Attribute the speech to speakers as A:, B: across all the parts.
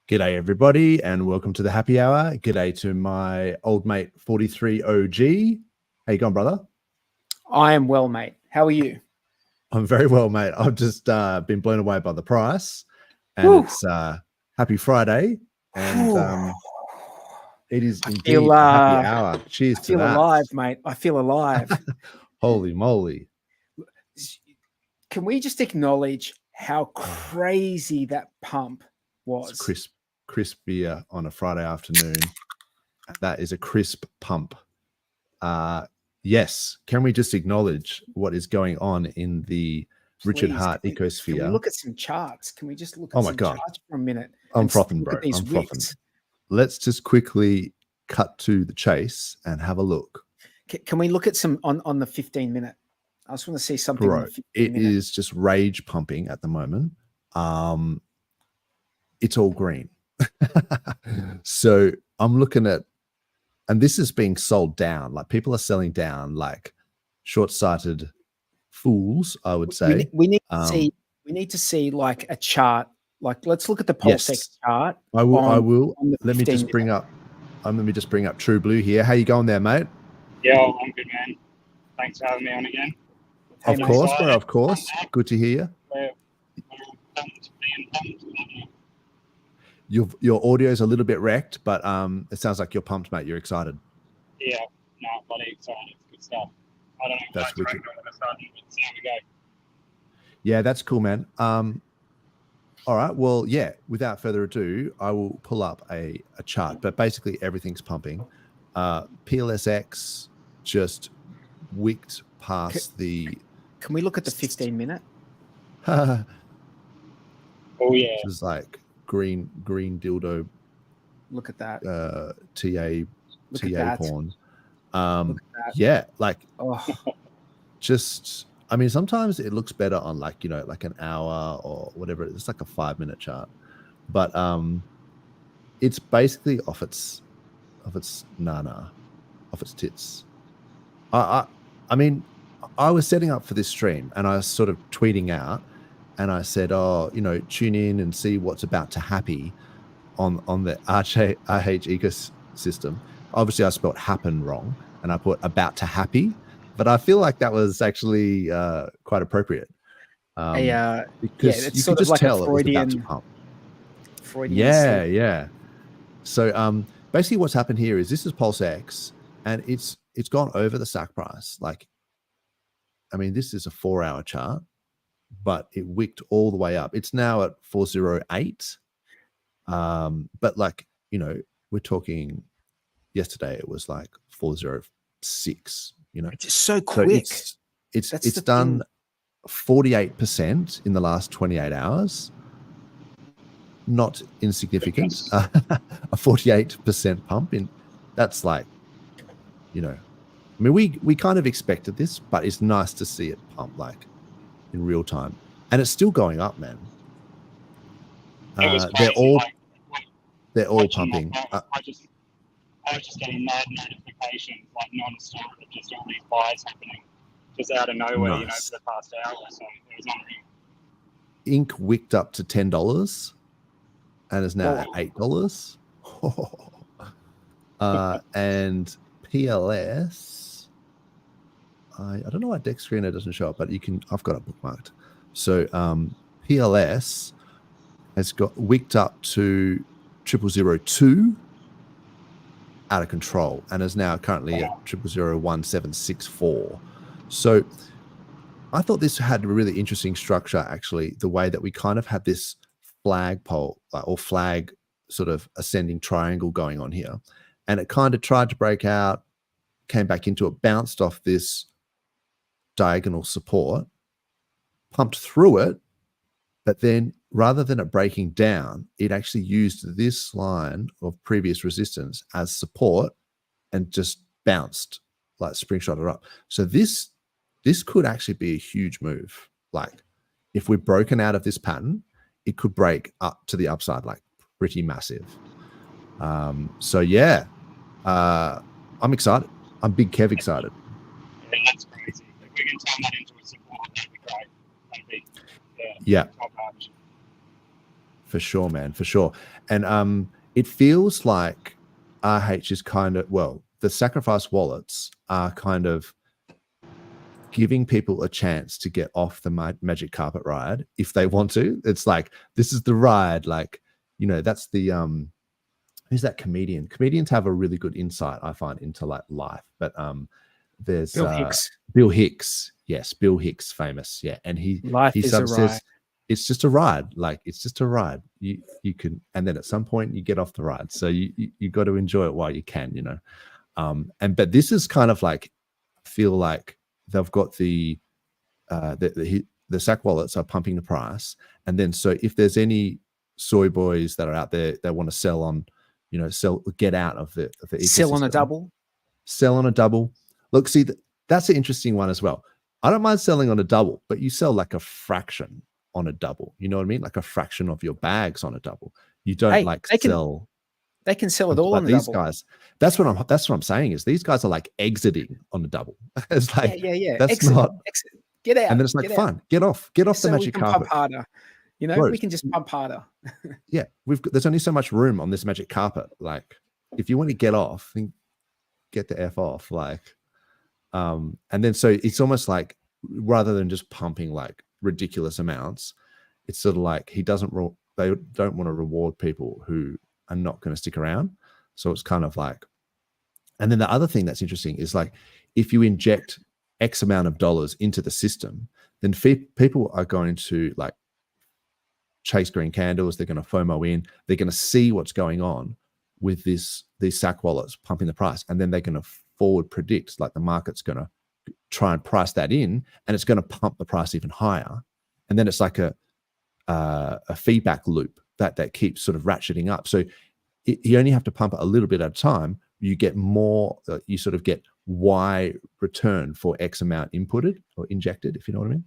A: G'day everybody and welcome to the happy hour. G'day to my old mate 43 OG. How you going, brother?
B: I am well, mate. How are you?
A: I'm very well, mate. I've just been blown away by the price, and it's happy Friday, and it is indeed a happy hour. Cheers to that.
B: I feel alive, mate. I feel alive.
A: Holy moly.
B: Can we just acknowledge how crazy that pump was?
A: It's crisp beer on a Friday afternoon. That is a crisp pump. Yes. Can we just acknowledge what is going on in the Richard Hart ecosphere?
B: Can we look at some charts? Can we just look at some charts for a minute?
A: I'm frothing, bro. I'm frothing. Let's just quickly cut to the chase and have a look.
B: Can we look at some on the 15-minute? I just want to see something.
A: Bro, it is just rage pumping at the moment. It's all green. So I'm looking at, and this is being sold down. Like people are selling down like short-sighted fools, I would say.
B: We need to see like a chart. Like let's look at the PulseX chart.
A: I will. Let me just bring up True Blue here. How you going there, mate?
C: Yeah, I'm good, man. Thanks for having me on again.
A: Of course, bro. Of course. Good to hear you. Your audio is a little bit wrecked, but it sounds like you're pumped, mate. You're excited.
C: Yeah, no, bloody excited. Good stuff. I don't know.
A: That's wicked.
C: See how we go.
A: Yeah, that's cool, man. All right. Well, yeah. Without further ado, I will pull up a chart, but basically everything's pumping. PLSX just wicked past the.
B: Can we look at the 15-minute?
C: Oh yeah.
A: Which is like green dildo.
B: Look at that.
A: TA porn. Yeah, like just. I mean, sometimes it looks better on like like an hour or whatever. It's like a 5-minute chart, but it's basically off its nana, off its tits. I mean, I was setting up for this stream and I was sort of tweeting out and I said, tune in and see what's about to happy on the RH ecosystem. Obviously, I spelled happen wrong and I put about to happy, but I feel like that was actually quite appropriate.
B: Because
A: you could just tell it was about to pump.
B: Freudian sleep.
A: Yeah. So basically what's happened here is this is PulseX and it's gone over the SAC price. Like, I mean, this is a 4-hour chart, but it wicked all the way up. It's now at 408. But like, we're talking yesterday, it was like 406,
B: It's just so quick.
A: So it's done 48% in the last 28 hours. Not insignificant. A 48% pump in. That's like, I mean, we kind of expected this, but it's nice to see it pump like in real time, and it's still going up, man. They're all pumping.
C: I was just getting mad notifications like non-stop of just all these buys happening just out of nowhere,
A: Nice.
C: for the past hour or so. It was unreal.
A: Ink wicked up to $10 and is now at $8. And PLS. I don't know why Deck Screener doesn't show up, but I've got it bookmarked. So PLS has got wicked up to 0002 out of control and is now currently at 001764. So I thought this had a really interesting structure, actually, the way that we kind of had this flagpole or flag sort of ascending triangle going on here. And it kind of tried to break out, came back into it, bounced off this diagonal support, pumped through it, but then rather than it breaking down, it actually used this line of previous resistance as support and just bounced, like spring-shot it up. So this could actually be a huge move. Like if we're broken out of this pattern, it could break up to the upside, like pretty massive. So yeah, I'm excited. I'm Big Kev excited.
C: Yeah, that's crazy. If we can turn that into a support, that'd be great.
A: Yeah. For sure, man, for sure. And it feels like RH is kind of, well, the sacrifice wallets are kind of giving people a chance to get off the magic carpet ride if they want to. It's like, this is the ride. Like, you know, that's the who's that comedian? Comedians have a really good insight, I find, into like life. But there's
B: Bill Hicks.
A: Bill Hicks. Yes, Bill Hicks, famous. Yeah. And
B: Life
A: he
B: is
A: sort
B: a
A: of
B: ride.
A: says it's just a ride. Like, it's just a ride. You can, and then at some point you get off the ride. So you got to enjoy it while you can, you know. But this is kind of like, I feel like they've got the SAC wallets are pumping the price, and then so if there's any soy boys that are out there that want to sell on, you know, get out of the
B: Sell on a
A: ecosystem.
B: double.
A: Look, see, that's an interesting one as well. I don't mind selling on a double, but you sell like a fraction on a double. You know what I mean? Like a fraction of your bags on a double. You don't sell.
B: They can sell it all
A: but
B: on a
A: these
B: double.
A: guys, that's what I'm saying is these guys are like exiting on the double. It's like,
B: yeah.
A: that's
B: exit,
A: not
B: exit. Get out.
A: And then it's like, fun. Get off the
B: so
A: magic
B: we can
A: carpet.
B: Pump harder. You know,
A: Bro,
B: we can just pump harder.
A: Yeah, there's only so much room on this magic carpet. Like, if you want to get off, then get the F off. Like, and then so it's almost like, rather than just pumping like ridiculous amounts, it's sort of like they don't want to reward people who are not going to stick around. So it's kind of like, and then the other thing that's interesting is like, if you inject X amount of dollars into the system, then people are going to like chase green candles. They're going to FOMO in. They're going to see what's going on with these SAC wallets pumping the price, and then they're going to forward predict, like the market's going to try and price that in, and it's going to pump the price even higher. And then it's like a feedback loop that keeps sort of ratcheting up. So you only have to pump it a little bit at a time. You get more, you sort of get Y return for X amount inputted or injected, if you know what I mean.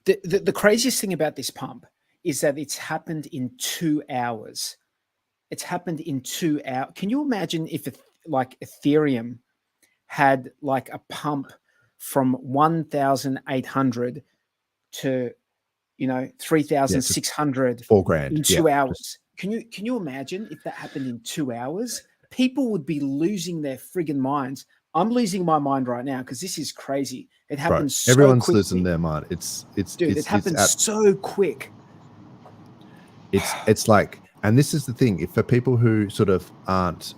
B: The craziest thing about this pump is that it's happened in 2 hours. It's happened in 2 hours. Can you imagine if like Ethereum had like a pump from 1,800 to, you know, 3,600
A: $4,000
B: in 2 hours? Can you imagine if that happened in 2 hours? People would be losing their friggin' minds. I'm losing my mind right now because this is crazy. It happens so
A: everyone's
B: quickly.
A: losing their mind.
B: It happens so quick.
A: It's like, and this is the thing, if for people who sort of aren't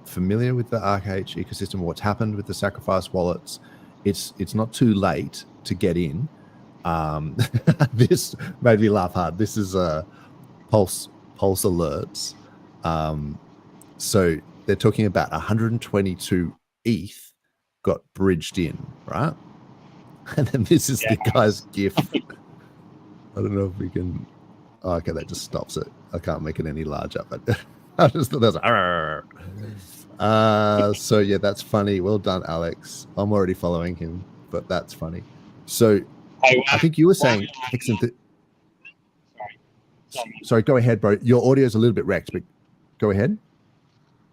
A: familiar with the RH ecosystem, what's happened with the sacrifice wallets, it's not too late to get in. This made me laugh hard. This is Pulse alerts. So they're talking about 122 ETH got bridged in, right? And then this is the guy's GIF. I don't know if we can. Oh, okay, that just stops it. I can't make it any larger, but I just thought that was. So yeah, that's funny. Well done, Alex. I'm already following him, but that's funny. So I think you were saying, sorry, go ahead, bro. Your audio is a little bit wrecked, but go ahead.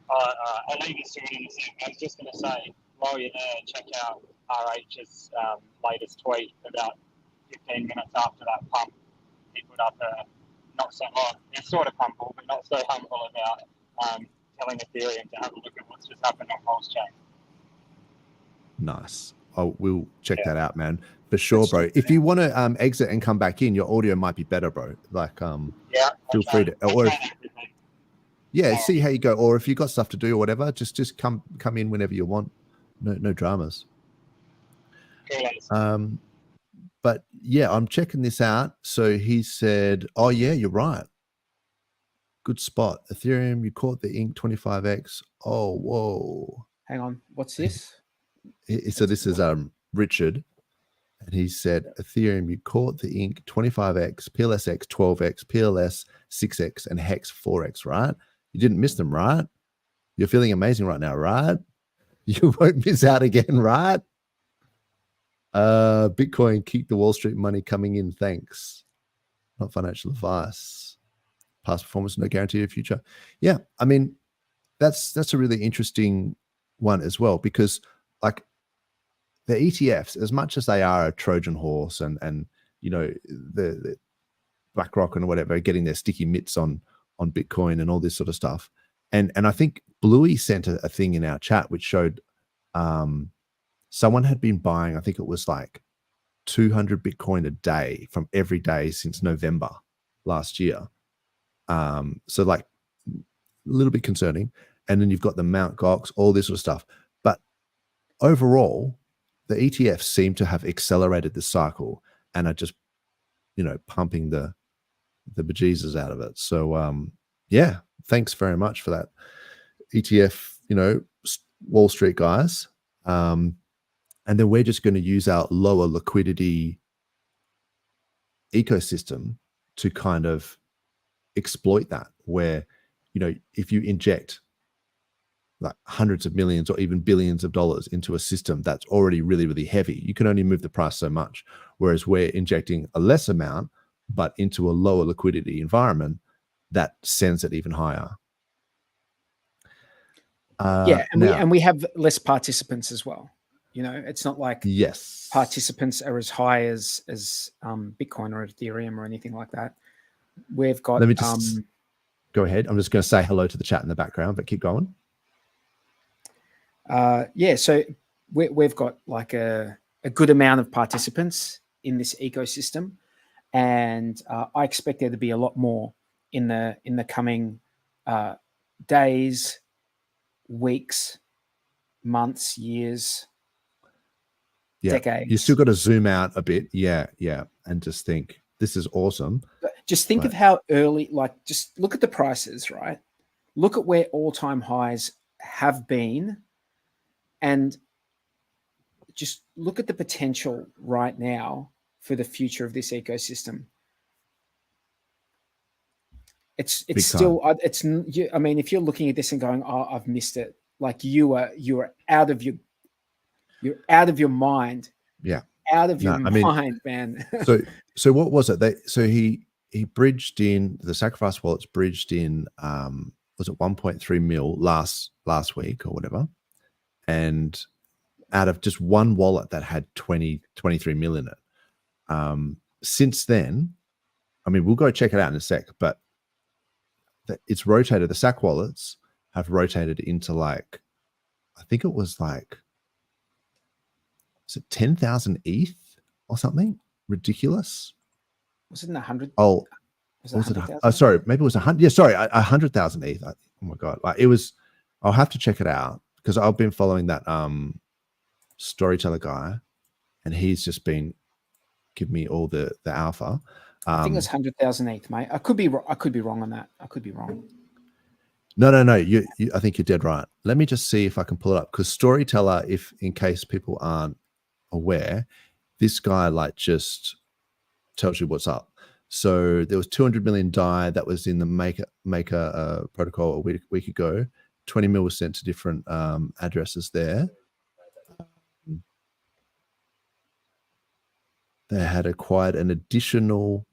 C: I'll leave it to it in a second. I was just going to say, while you're there, check out RH's latest tweet about 15 minutes after that pump. He put up a not so hot, it's sort of humble, but not so humble about telling Ethereum to have a look at what's just happened on PulseChain.
A: Nice. We'll check that out, man. For sure, bro. If you want to exit and come back in, your audio might be better, bro. Like, feel free to, or see how you go. Or if you got stuff to do or whatever, just come in whenever you want. No dramas. But yeah, I'm checking this out. So he said, oh yeah, you're right. Good spot. Ethereum, you caught the ink 25x. Oh, whoa.
B: Hang on. What's this?
A: So this is Richard. And he said, Ethereum, you caught the ink 25x, PLSX 12x, PLS 6x, and Hex 4x, right? You didn't miss them, right? You're feeling amazing right now, right? You won't miss out again, right? Bitcoin, keep the Wall Street money coming in. Thanks. Not financial advice. Past performance, no guarantee of future. Yeah, I mean, that's a really interesting one as well, because like the ETFs, as much as they are a Trojan horse and you know, the BlackRock and whatever getting their sticky mitts on on Bitcoin and all this sort of stuff. And I think Bluey sent a thing in our chat which showed someone had been buying, I think it was like 200 Bitcoin a day from every day since November last year. So like a little bit concerning. And then you've got the Mt. Gox, all this sort of stuff. But overall, the ETFs seem to have accelerated the cycle and are just, pumping the bejesus out of it. So yeah, thanks very much for that, ETF, Wall Street guys. And then we're just going to use our lower liquidity ecosystem to kind of exploit that, where, if you inject like hundreds of millions or even billions of dollars into a system that's already really, really heavy, you can only move the price so much. Whereas we're injecting a less amount, but into a lower liquidity environment that sends it even higher.
B: And we have less participants as well. It's not like
A: yes,
B: participants are as high as Bitcoin or Ethereum or anything like that. We've got.
A: Let me just go ahead. I'm just going to say hello to the chat in the background, but keep going.
B: So we've got like a good amount of participants in this ecosystem, and I expect there to be a lot more in the coming days, weeks, months, years, decades.
A: You still got to zoom out a bit, and just think this is awesome.
B: But just think of how early, just look at the prices, right? Look at where all-time highs have been, and just look at the potential right now for the future of this ecosystem. It's still, I mean, if you're looking at this and going, "Oh, I've missed it," like you are out of your mind.
A: Yeah.
B: Out of your mind, man.
A: So what was it? He bridged in, the sacrifice wallets bridged in, was it 1.3 mil last week or whatever? And out of just one wallet that had 23 mil in it. Since then, I mean, we'll go check it out in a sec, but it's rotated. The SAC wallets have rotated into like, I think it was like, is it 10,000 ETH or something ridiculous?
B: Was it in 100?
A: Oh, was it? Oh, sorry, maybe it was 100. Yeah, sorry, 100,000 ETH. Oh my god, like it was. I'll have to check it out because I've been following that storyteller guy, and he's just been giving me all the alpha.
B: I think it's 100,000 ETH, mate. I could be wrong on that. I could be wrong.
A: No. You, I think you're dead right. Let me just see if I can pull it up, because storyteller, if in case people aren't aware, this guy like just tells you what's up. So there was 200 million DAI that was in the maker protocol a week ago. 20 mil was sent to different addresses there. They had acquired an additional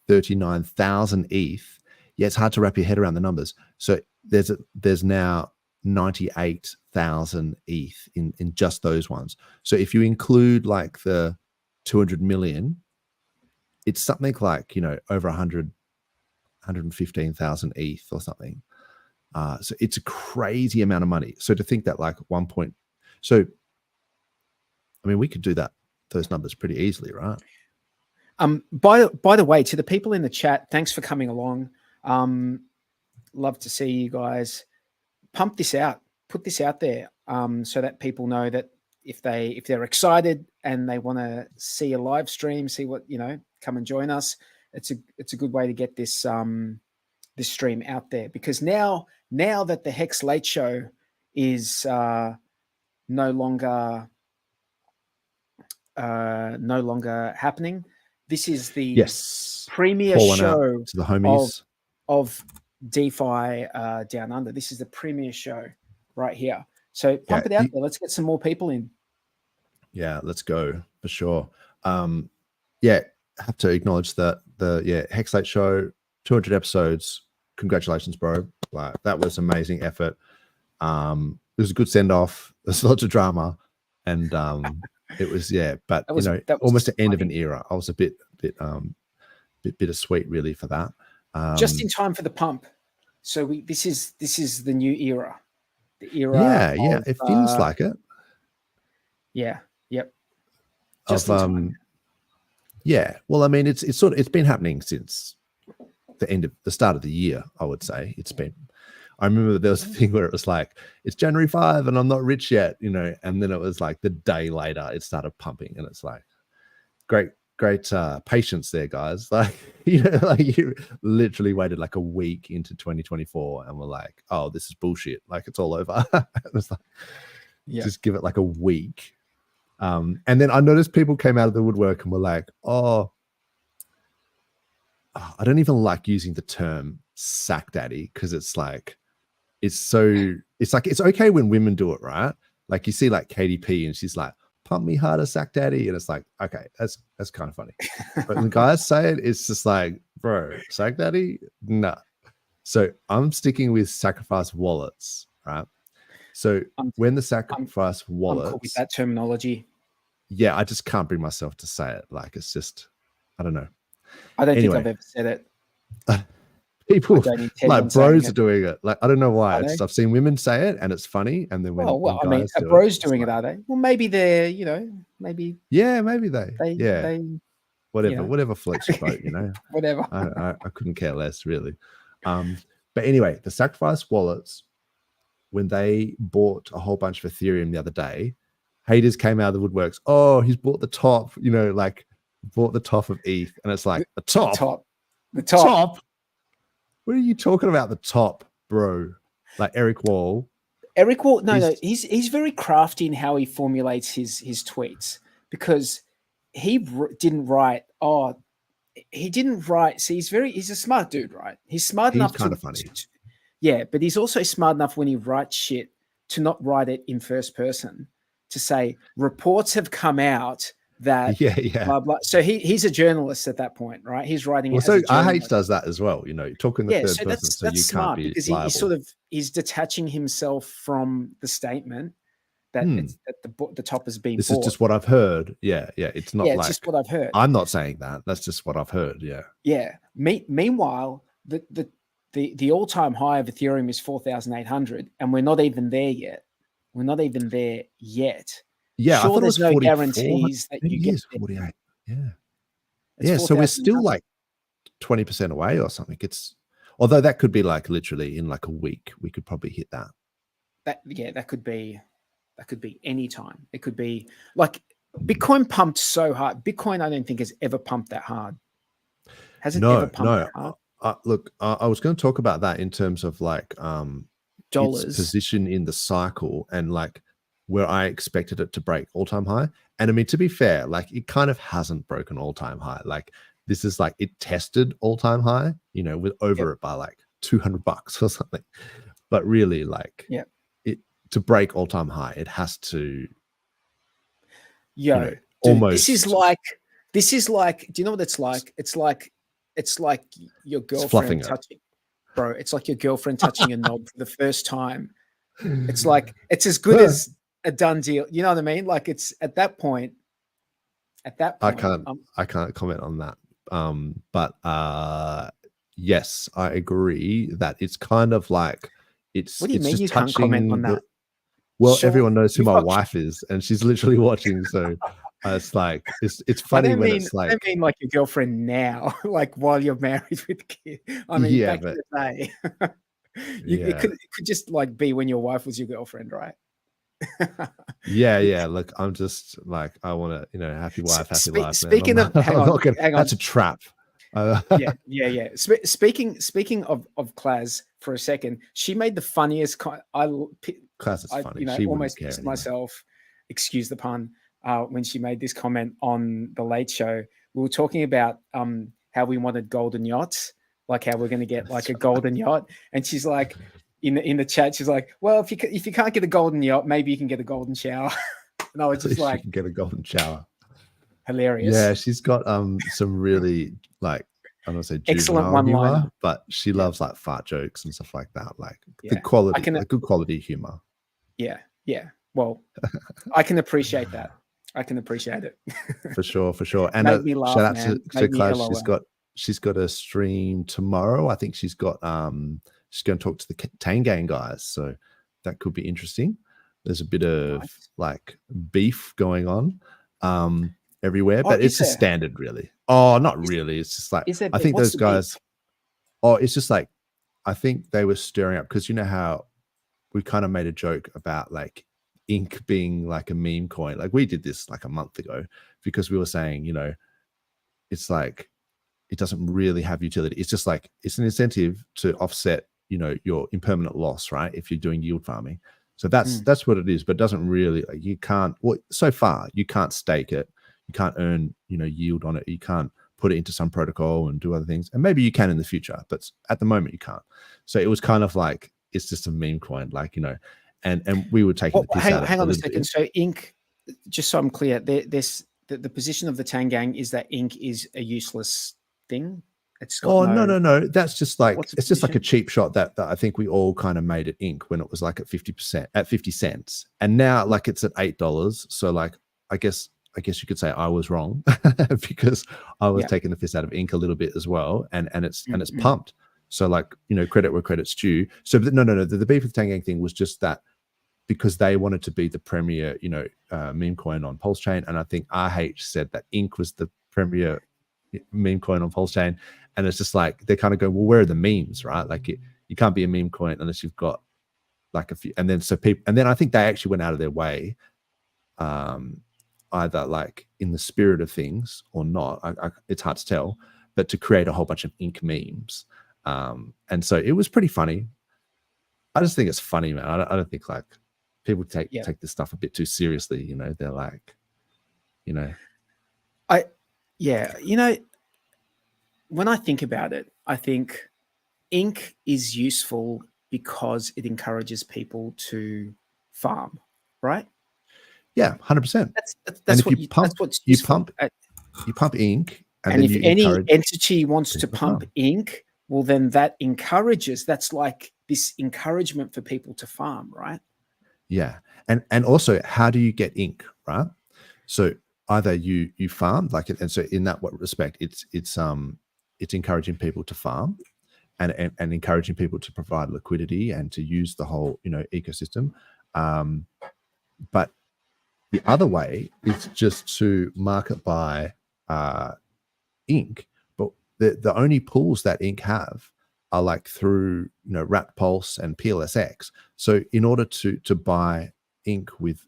A: 39,000 ETH. Yeah, it's hard to wrap your head around the numbers. So there's now 98,000 ETH in just those ones. So if you include like the 200 million, it's something like, over 115,000 ETH or something. So it's a crazy amount of money. So to think that like so I mean, we could do those numbers pretty easily, right?
B: By the way, to the people in the chat, thanks for coming along. Love to see you guys. Pump this out, put this out there, so that people know that if they're excited and they want to see a live stream, see what, come and join us. It's a good way to get this this stream out there, because now that the Hex Late Show is no longer happening, this is the premier show
A: to the homies
B: of DeFi Down Under. This is the premier show right here. So pump it out there. Let's get some more people in. Yeah,
A: let's go for sure. Have to acknowledge that the Hex Late Show, 200 episodes. Congratulations, bro. Like, that was amazing effort. It was a good send off. There's lots of drama, and it was but that was almost the end of an era. I was a bit bittersweet really for that.
B: Just in time for the pump. So this is the new era. The era.
A: Yeah,
B: of,
A: it feels like it.
B: Yeah. Yep. Just
A: Of
B: in time.
A: Yeah. Well, I mean, it's been happening since the start of the year, I would say. I remember there was a thing where it was like, it's January 5 and I'm not rich yet, you know, and then it was like the day later it started pumping, and it's like great patience there, guys. Like, you know, like you literally waited like a week into 2024 and we're like, oh, this is bullshit. Like, it's all over. It was like, just give it like a week. And then I noticed people came out of the woodwork and were like, oh, I don't even like using the term sack daddy, because it's like, it's okay when women do it, right? Like, you see like KDP and she's like, pump me harder, sack daddy. And it's like, okay, that's kind of funny. But when guys say it, it's just like, bro, sack daddy? Nah. So I'm sticking with sacrifice wallets, right? So when the sacrifice wallets,
B: I'm cool with that terminology.
A: Yeah, I just can't bring myself to say it. Like, it's just, I don't know.
B: I don't think I've ever said it.
A: People like bros are doing it. Like, I don't know why. I've seen women say it and it's funny. And then when
B: I mean, a bro's doing it, are they? Well, maybe they're, you know, maybe.
A: Yeah, maybe they whatever,
B: you know.
A: whatever floats your boat, you know.
B: Whatever.
A: I couldn't care less, really. But anyway, the sacrifice wallets, when they bought a whole bunch of Ethereum the other day, haters came out of the woodworks. Oh, he's bought the top, you know, like bought the top of ETH. And it's like, the top. What are you talking about? The top, bro? Like Eric Wall.
B: No, he's very crafty in how he formulates his tweets, because he didn't write. See, he's a smart dude, right? He's smart enough.
A: He's kind of funny.
B: Yeah, but he's also smart enough when he writes shit to not write it in first person, to say reports have come out that blah blah. So he's a journalist at that point, right? He's writing.
A: Well, so RH does that as well, you know, talking the third person,
B: that's
A: so you
B: smart,
A: can't be
B: because
A: liable.
B: he's detaching himself from the statement that the top has been.
A: This is just what I've heard. Yeah, it's not.
B: It's just what I've heard.
A: I'm not saying that. That's just what I've heard. Yeah.
B: Yeah. Meanwhile, the all-time high of Ethereum is 4,800, and we're not even there yet.
A: Yeah,
B: sure,
A: I thought
B: there's
A: it was
B: no guarantees that you get
A: 48. Yeah. So we're still like 20% away or something. Although that could be like literally in like a week, we could probably hit that.
B: That could be any time. It could be like Bitcoin pumped so hard. Bitcoin, I don't think, has ever pumped that hard. Has it ever pumped that hard?
A: Look, I was going to talk about that in terms of like
B: dollars,
A: its position in the cycle, and like where I expected it to break all-time high. And I mean, to be fair, like it kind of hasn't broken all-time high. Like this is like, it tested all-time high, you know, with over it by like $200 or something. But really, like it to break all-time high, it has to almost.
B: This is like, do you know what it's like? It's like your girlfriend touching, bro. It's like your girlfriend touching a knob for the first time. It's like, it's as good as a done deal. You know what I mean? Like, it's at that point. I can't comment on that. But yes, I agree that it's kind of like it's. What do you mean
A: just
B: you can't comment on that?
A: Well, everyone knows who my wife is, and she's literally watching. So it's like it's funny when it's like.
B: I don't mean like your girlfriend now, like while you're married with kids. I mean, back in the day. It could just like be when your wife was your girlfriend, right?
A: Look, I'm just like, I want to, happy wife, happy life.
B: Speaking of, hang on,
A: that's a trap.
B: Speaking of Claz for a second, she made the funniest.
A: Claz is funny. She
B: almost pissed myself. Excuse the pun. When she made this comment on the Late Show, we were talking about how we wanted golden yachts, like how we're going to get like a golden yacht, and she's like, in the chat, she's like, well, if you can't get a golden yacht, maybe you can get a golden shower. And I was just like,
A: get a golden shower.
B: Hilarious.
A: Yeah, she's got some really like, I don't want to say
B: excellent one-liner,
A: but she loves like fart jokes and stuff like that. Like the quality, like good quality humor. Yeah.
B: Well, I can appreciate that. I can appreciate it.
A: for sure. And
B: shout
A: out to Clash. a stream tomorrow. I think she's got she's going to talk to the Tangang guys, so that could be interesting. There's a bit of like beef going on everywhere, but it's just standard, really. Oh, not really. It's just like I think those guys. Oh, it's just like I think they were stirring up because you know how we kind of made a joke about like ink being like a meme coin. Like we did this like a month ago because we were saying, you know, it's like it doesn't really have utility. It's just like it's an incentive to offset, you know, your impermanent loss, right? If you're doing yield farming. So that's what it is, but it doesn't really like you can't so far you can't stake it, you can't earn, you know, yield on it, you can't put it into some protocol and do other things. And maybe you can in the future, but at the moment you can't. So it was kind of like it's just a meme coin, like, you know, and we were taking the piss out of it.
B: Hang on a second. So ink, just so I'm clear, there's the position of the Tangang is that ink is a useless thing. It's got
A: no. That's just like it's just like a cheap shot that I think we all kind of made at ink when it was like at 50%, at 50 cents, and now like it's at $8. So like I guess you could say I was wrong because I was taking the piss out of ink a little bit as well, and it's pumped. So like, you know, credit where credit's due. So no, the beef with the Tangang thing was just that because they wanted to be the premier, you know, meme coin on PulseChain, and I think RH said that ink was the premier meme coin on PulseChain, and it's just like they kind of go, well, where are the memes, right? Like you can't be a meme coin unless you've got like a few, and then I think they actually went out of their way, either like in the spirit of things or not. It's hard to tell, but to create a whole bunch of ink memes, and so it was pretty funny. I just think it's funny, man. I don't think like people take this stuff a bit too seriously. You know, they're like, you know,
B: you know, when I think about it, I think ink is useful because it encourages people to farm, right?
A: Yeah, 100%.
B: That's what you pump.
A: You pump ink,
B: and if any entity wants to pump ink, well, then that encourages. That's like this encouragement for people to farm, right?
A: Yeah, and also, how do you get ink, right? So either you farm like it, and so in that respect, it's encouraging people to farm, and encouraging people to provide liquidity and to use the whole, you know, ecosystem. But the other way is just to market buy ink, but the only pools that ink have are like through, you know, Rat Pulse and PLSX. So in order to buy ink with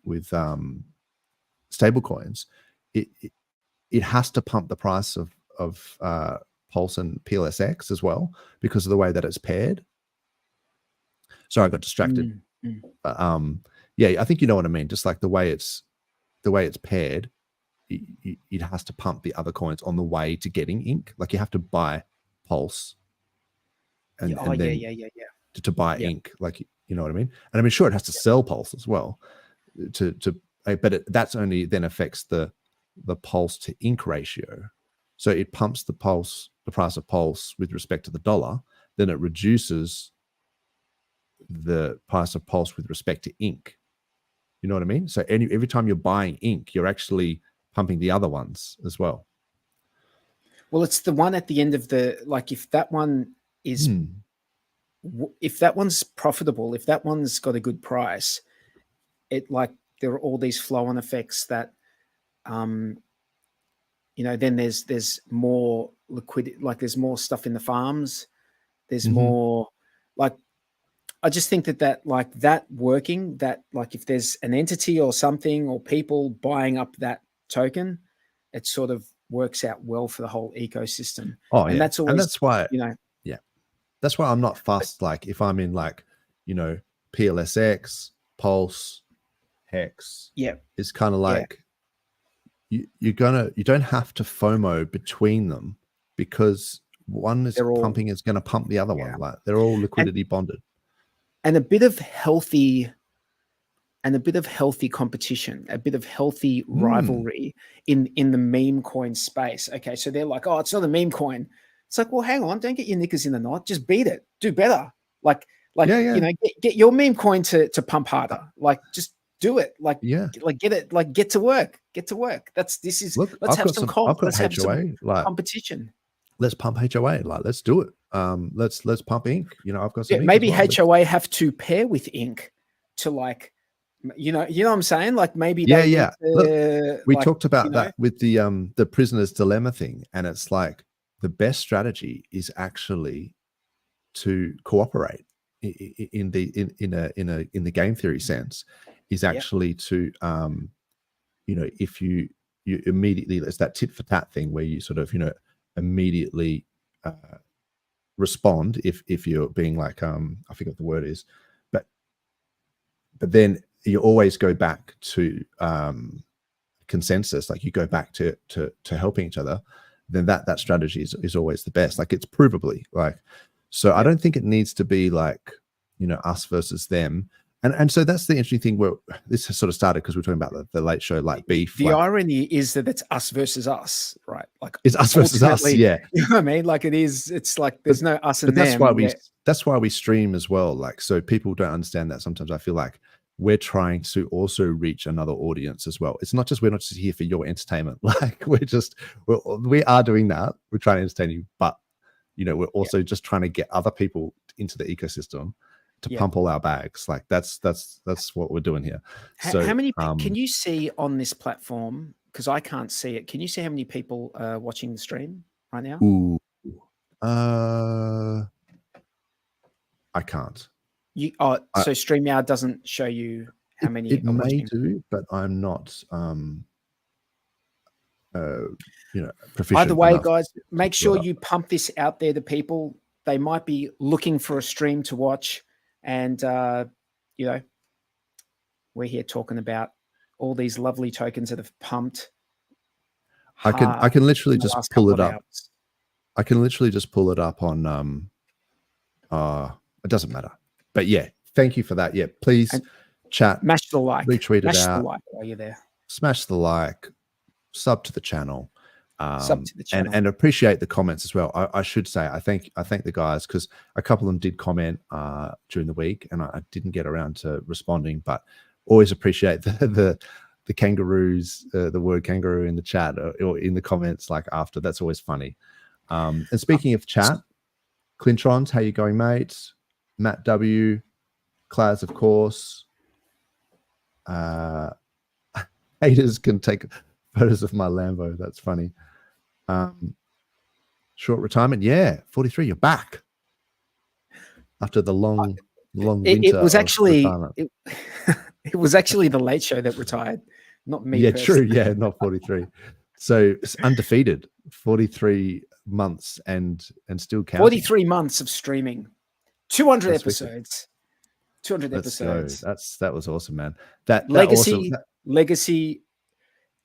A: stable coins, it has to pump the price of Pulse and PLSX as well because of the way that it's paired. Sorry, I got distracted. But yeah, I think you know what I mean. Just like the way it's paired, it has to pump the other coins on the way to getting ink. Like you have to buy Pulse and then to buy ink. Like, you know what I mean? And I mean, sure, it has to sell Pulse as well but that's only then affects the Pulse to ink ratio. So it pumps the price of Pulse with respect to the dollar, then it reduces the price of Pulse with respect to ink. You know what I mean? So every time you're buying ink, you're actually pumping the other ones as well.
B: Well, it's the one at the end of the, like, if that one is, if that one's profitable, if that one's got a good price, it like there are all these flow-on effects that, you know, then there's more liquidity, like there's more stuff in the farms. There's more, like, I just think that like that working, that like if there's an entity or something or people buying up that token, it sort of works out well for the whole ecosystem.
A: Oh,
B: and that's always,
A: and that's why,
B: you know,
A: that's why I'm not fussed. Like if I'm in like, you know, PLSX, Pulse, Hex, it's kind of like you don't have to FOMO between them because one is pumping is going to pump the other one. Like they're all liquidity bonded.
B: And a bit of healthy competition, a bit of healthy rivalry in the meme coin space. Okay, so they're like, oh, it's not a meme coin. It's like, well, hang on, don't get your knickers in the knot. Just beat it. Do better. Like you know, get your meme coin to pump harder. Like just do it. Like get it. Like get to work. Let's have some competition.
A: let's pump HOA. Like, let's do it. Let's pump ink. You know, I've got some.
B: Yeah,
A: ink
B: maybe
A: as well.
B: HOA have to pair with ink to like, you know what I'm saying? Like maybe
A: Yeah,
B: they need
A: yeah.
B: to,
A: Look, we
B: like,
A: talked about
B: you know,
A: that with the prisoner's dilemma thing, and it's like the best strategy is actually to cooperate in the game theory sense, is actually to you know, if you immediately, it's that tit for tat thing where you sort of, you know, immediately respond if you're being like I forget what the word is, but then you always go back to consensus, like you go back to helping each other, then that strategy is always the best. Like, it's provably like, so I don't think it needs to be like, you know, us versus them. And so that's the interesting thing where this has sort of started, because we're talking about the late show, like beef.
B: The
A: like,
B: irony is that it's us versus us, right? Like,
A: it's us versus us.
B: ultimately,
A: Yeah.
B: you know what I mean? Like it is, it's like there's no us and
A: But that's
B: them.
A: why we stream as well. Like, so people don't understand that. Sometimes I feel like we're trying to also reach another audience as well. It's not just, we're not just here for your entertainment. Like, we are doing that. We're trying to entertain you, but you know, we're also just trying to get other people into the ecosystem to pump all our bags. Like, that's what we're doing here. So
B: how many can you see on this platform? Because I can't see it. Can you see how many people are watching the stream right now?
A: Ooh, I can't.
B: So StreamYard doesn't show you how many
A: it
B: are
A: may
B: watching.
A: do, but I'm not you know, proficient.
B: Either way,
A: enough
B: guys, make sure
A: to
B: you pump this out there to people. They might be looking for a stream to watch, and you know, we're here talking about all these lovely tokens that have pumped.
A: I can literally just pull it up.
B: Hours.
A: I can literally just pull it up on it doesn't matter. But yeah, thank you for that. Yeah, please chat,
B: mash the like,
A: retweet
B: mash
A: it out,
B: the like while you're there.
A: Smash the like, sub to the channel.
B: Sub to the channel.
A: And appreciate the comments as well. I should say I thank the guys, because a couple of them did comment during the week, and I didn't get around to responding, but always appreciate the kangaroos, the word kangaroo in the chat or in the comments, like after. That's always funny. And speaking of chat, Clintrons, how you going, mate? Matt W, Class, of course. Haters can take photos of my Lambo. That's funny. Short retirement, yeah. 43, you're back after the long winter.
B: It was actually it was actually the Late Show that retired, not me.
A: Yeah,
B: personally.
A: true. Yeah, not 43. So it's undefeated, 43 months and still counting.
B: 43 months of streaming, 200 episodes. 200
A: Let's
B: episodes.
A: Go. That was awesome, man. That
B: legacy,
A: awesome.
B: Legacy,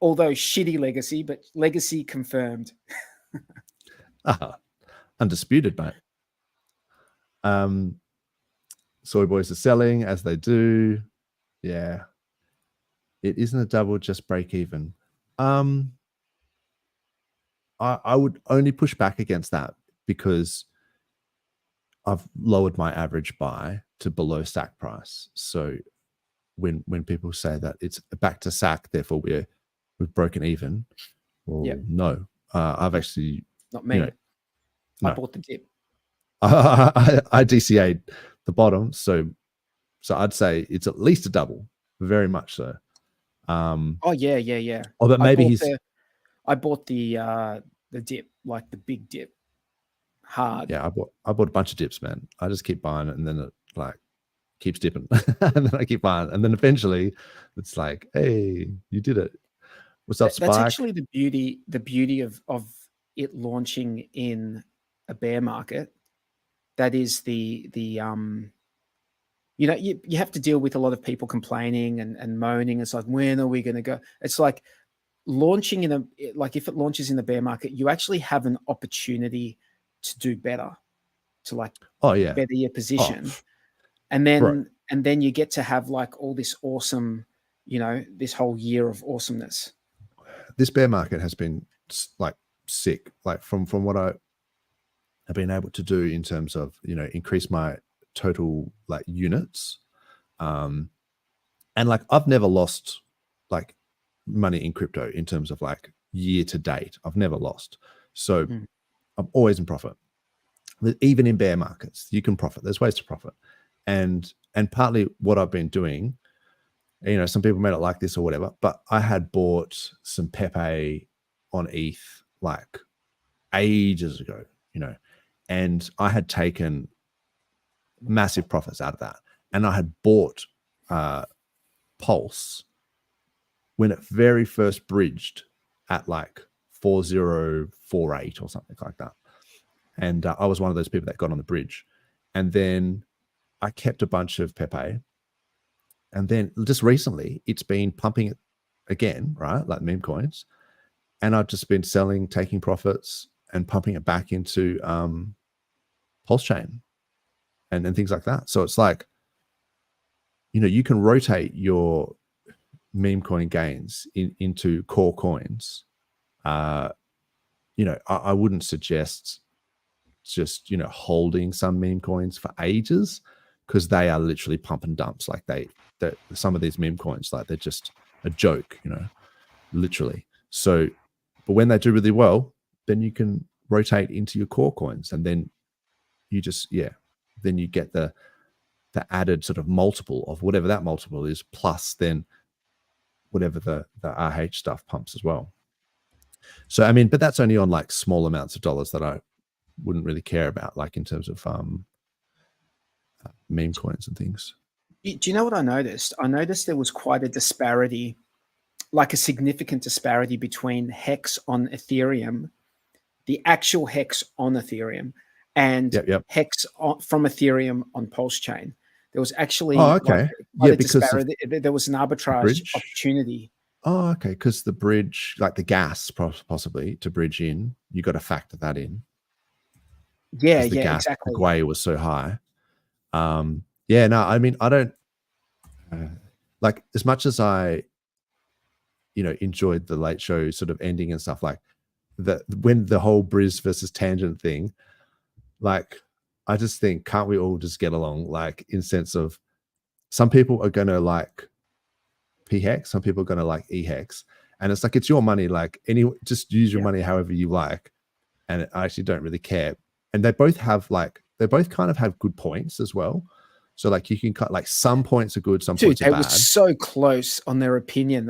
B: although shitty legacy, but legacy confirmed.
A: Undisputed, mate. Soy boys are selling as they do. Yeah. It isn't a double, just break even. I would only push back against that because I've lowered my average buy to below stack price. So when people say that it's back to sack, therefore we've broken even, well, no. I've actually
B: not me.
A: You know,
B: I bought the dip.
A: I DCA'd the bottom, so I'd say it's at least a double, very much so.
B: Oh yeah.
A: Oh, but maybe
B: I bought the dip, like the big dip, hard.
A: Yeah, I bought a bunch of dips, man. I just keep buying it, and then it like keeps dipping, and then I keep buying, and then eventually it's like, hey, you did it. What's up, Spike?
B: That's actually the beauty of it launching in a bear market. That is the you know, you have to deal with a lot of people complaining and moaning. It's like, when are we going to go? It's like launching if it launches in the bear market, you actually have an opportunity to do better, to like better your position. And then you get to have like all this awesome, you know, this whole year of awesomeness.
A: This bear market has been like sick, like from what I have been able to do in terms of, you know, increase my total like units. And like I've never lost like money in crypto in terms of like year to date. I've never lost. So I'm always in profit. Even in bear markets, you can profit. There's ways to profit. And partly what I've been doing, you know, some people may not like this or whatever, but I had bought some Pepe on ETH like ages ago, you know, and I had taken massive profits out of that. And I had bought Pulse when it very first bridged at like 4048 or something like that. And I was one of those people that got on the bridge. And then I kept a bunch of Pepe. And then just recently, it's been pumping it again, right? Like meme coins. And I've just been selling, taking profits and pumping it back into PulseChain and things like that. So it's like, you know, you can rotate your meme coin gains into core coins. You know, I wouldn't suggest just, you know, holding some meme coins for ages, because they are literally pump and dumps. Like some of these meme coins, like they're just a joke, you know, literally. So, but when they do really well, then you can rotate into your core coins, and then you just, then you get the added sort of multiple of whatever that multiple is, plus then whatever the RH stuff pumps as well. So, I mean, but that's only on like small amounts of dollars that I wouldn't really care about, like in terms of meme coins and things.
B: Do you know what I noticed? I noticed there was quite a disparity, like a significant disparity between Hex on Ethereum, the actual Hex on Ethereum, and Hex from Ethereum on PulseChain. There was actually
A: okay.
B: Like a disparity. There was an arbitrage opportunity.
A: Oh, okay. Because the bridge, like the gas possibly to bridge in, you got to factor that in.
B: Yeah,
A: The
B: exactly.
A: Gwei was so high. No, I mean, I don't like, as much as I, you know, enjoyed the Late Show sort of ending and stuff, like when the whole Briz versus Tangent thing, like, I just think, can't we all just get along? Like, in sense of, some people are going to like PHEX, some people are going to like EHEX, and it's like, it's your money. Like, just use your money however you like. And I actually don't really care. And they both have like, they both kind of have good points as well. So like, you can cut, like, some points are good, some points are bad.
B: They were so close on their opinion.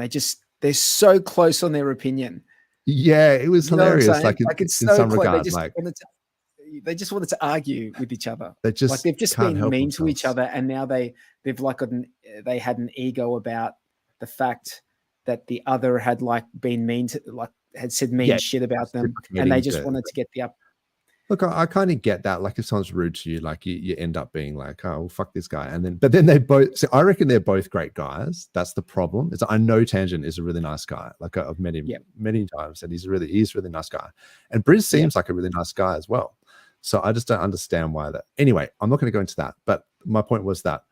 B: They're so close on their opinion.
A: Yeah, it was hilarious. Like, in some regard, like,
B: they just wanted to argue with each other.
A: They just
B: like, they've just been mean to each other, and now they've like they had an ego about the fact that the other had like been mean to, like, had said mean shit about them, and they just wanted to get the up.
A: Look, I kind of get that. Like, if someone's rude to you, like, you end up being like, oh, well, fuck this guy. But then they both, so I reckon they're both great guys. That's the problem. I know Tangent is a really nice guy. Like, I've met him many times, and he's a really nice guy. And Briz seems like a really nice guy as well. So I just don't understand why that. Anyway, I'm not going to go into that. But my point was that,